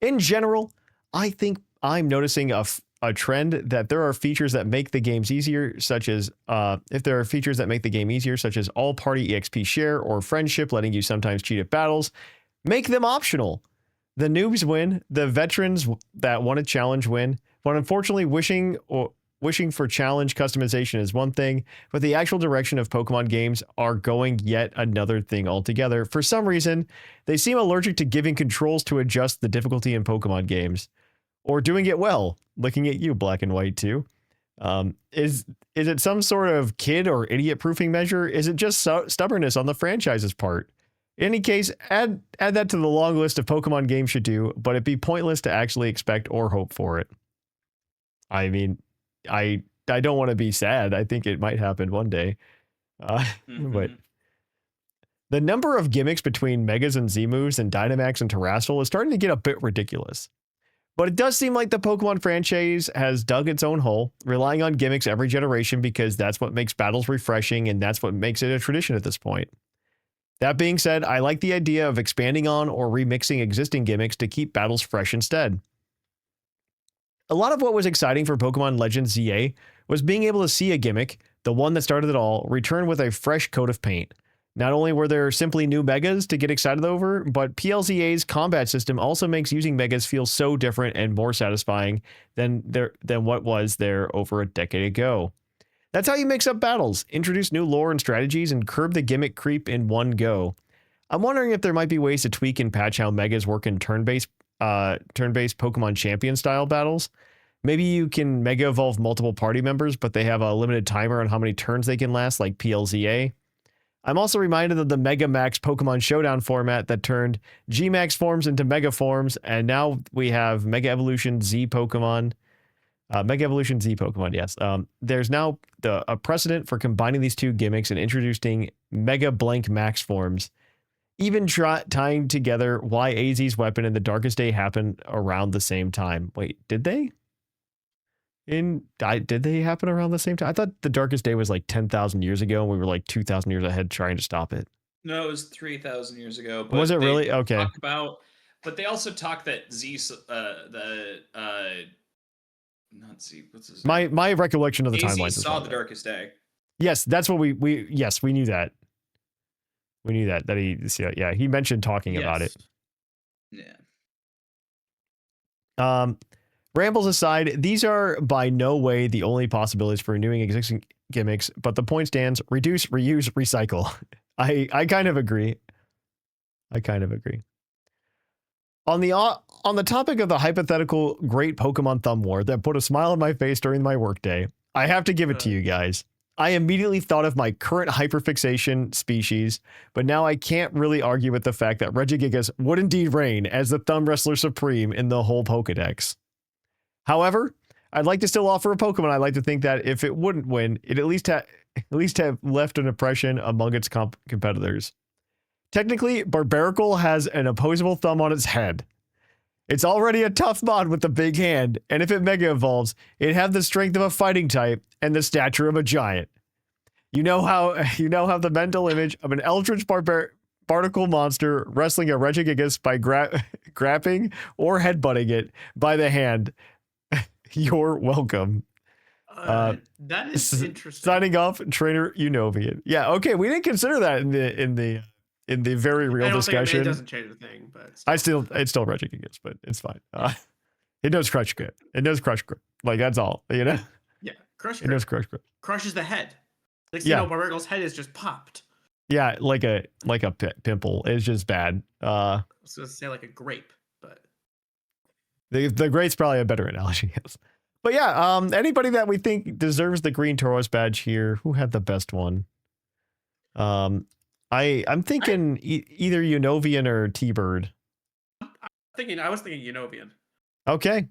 In general, I think I'm noticing a trend that there are features that make the games easier, such as if there are features that make the game easier, such as all party EXP share or friendship, letting you sometimes cheat at battles, make them optional. The noobs win, the veterans that want a challenge win, but unfortunately wishing for challenge customization is one thing, but the actual direction of Pokemon games are going yet another thing altogether. For some reason, they seem allergic to giving controls to adjust the difficulty in Pokemon games. Or doing it well, looking at you, Black and White too. Is it some sort of kid or idiot proofing measure? Is it just stubbornness on the franchise's part? In any case, add that to the long list of Pokemon games should do, but it'd be pointless to actually expect or hope for it. I mean, I don't want to be sad. I think it might happen one day. But the number of gimmicks between Megas and Z moves and Dynamax and Terrestrial is starting to get a bit ridiculous. But it does seem like the Pokemon franchise has dug its own hole, relying on gimmicks every generation because that's what makes battles refreshing and that's what makes it a tradition at this point. That being said, I like the idea of expanding on or remixing existing gimmicks to keep battles fresh instead. A lot of what was exciting for Pokemon Legends ZA was being able to see a gimmick, the one that started it all, return with a fresh coat of paint. Not only were there simply new Megas to get excited over, but PLZA's combat system also makes using Megas feel so different and more satisfying than what was there over a decade ago. That's how you mix up battles, introduce new lore and strategies, and curb the gimmick creep in one go. I'm wondering if there might be ways to tweak and patch how Megas work in turn-based Pokemon Champion style battles. Maybe you can Mega Evolve multiple party members, but they have a limited timer on how many turns they can last, like PLZA. I'm also reminded of the Mega Max Pokemon Showdown format that turned G-Max forms into Mega forms, and now we have Mega Evolution Z Pokemon. Mega Evolution Z Pokemon, yes. There's now a precedent for combining these two gimmicks and introducing Mega Blank Max forms. Even tying together why AZ's weapon and the Darkest Day happened around the same time. Wait, did they? Did they happen around the same time? I thought the Darkest Day was like 10,000 years ago and we were like 2,000 years ahead trying to stop it. No, it was 3,000 years ago. But was it really? Okay. But they also talk that not Z, what's his name? My recollection of the timeline saw the Darkest Day. Yes, that's what we knew that. We knew that he mentioned talking about it. Yeah. Rambles aside, these are by no way the only possibilities for renewing existing gimmicks, but the point stands: reduce, reuse, recycle. I kind of agree. On the topic of the hypothetical great Pokemon Thumb War that put a smile on my face during my workday, I have to give it to you guys. I immediately thought of my current hyperfixation species, but now I can't really argue with the fact that Regigigas would indeed reign as the Thumb Wrestler Supreme in the whole Pokedex. However, I'd like to still offer a Pokemon I'd like to think that if it wouldn't win, it at least have left an impression among its competitors. Technically, Barbaracle has an opposable thumb on its head. It's already a tough mod with the big hand, and if it Mega Evolves, it'd have the strength of a fighting type and the stature of a giant. You know how the mental image of an Eldritch Barnacle monster wrestling a Regigigas by grabbing or headbutting it by the hand. You're welcome. That is interesting. Signing off, Trainer Unovian. Yeah, okay, we didn't consider that in the very real discussion. It doesn't change the thing, but it's still Reggie Gigas, but it's fine. It knows crush grip. It knows crush grip. Like that's all, you know. Yeah, crush grip. It knows crush grip. Crushes the head. Like Barbarichel's head is just popped. Yeah, like a pimple. It's just bad. I was gonna say like a grape, but the grape's probably a better analogy. Yes. But yeah, anybody that we think deserves the green Tauros badge here, who had the best one? I'm thinking either Unovian or T-Bird. I was thinking Unovian. Okay.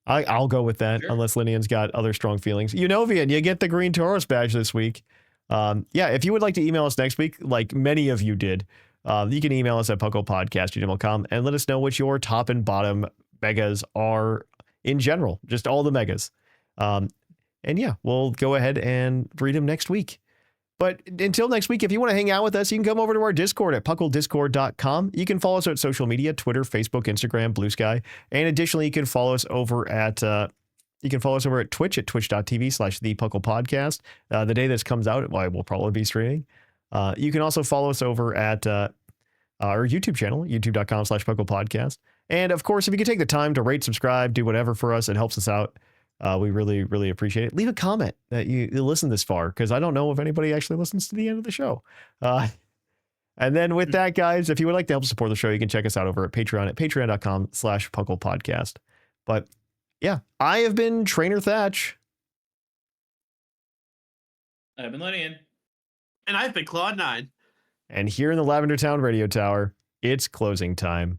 I'll go with that, unless Lynian's got other strong feelings. Unovian, you get the green Tauros badge this week. Yeah, if you would like to email us next week, like many of you did, you can email us at puclpodcast@gmail.com and let us know what your top and bottom megas are in general, just all the megas. And yeah, we'll go ahead and read them next week. But until next week, if you want to hang out with us, you can come over to our Discord at pucldiscord.com. You can follow us on social media, Twitter, Facebook, Instagram, Blue Sky. And additionally, you can follow us over at Twitch at twitch.tv/thepuclpodcast. The day this comes out, we'll probably be streaming. You can also follow us over at our YouTube channel, youtube.com/puclpodcast. And of course, if you could take the time to rate, subscribe, do whatever for us, it helps us out. We really, really appreciate it. Leave a comment that you listen this far, because I don't know if anybody actually listens to the end of the show. And then with that, guys, if you would like to help support the show, you can check us out over at Patreon at patreon.com/puclpodcast. But yeah, I have been Trainer Thatch. I've been Lynian. And I've been Clod9. And here in the Lavender Town Radio Tower, it's closing time.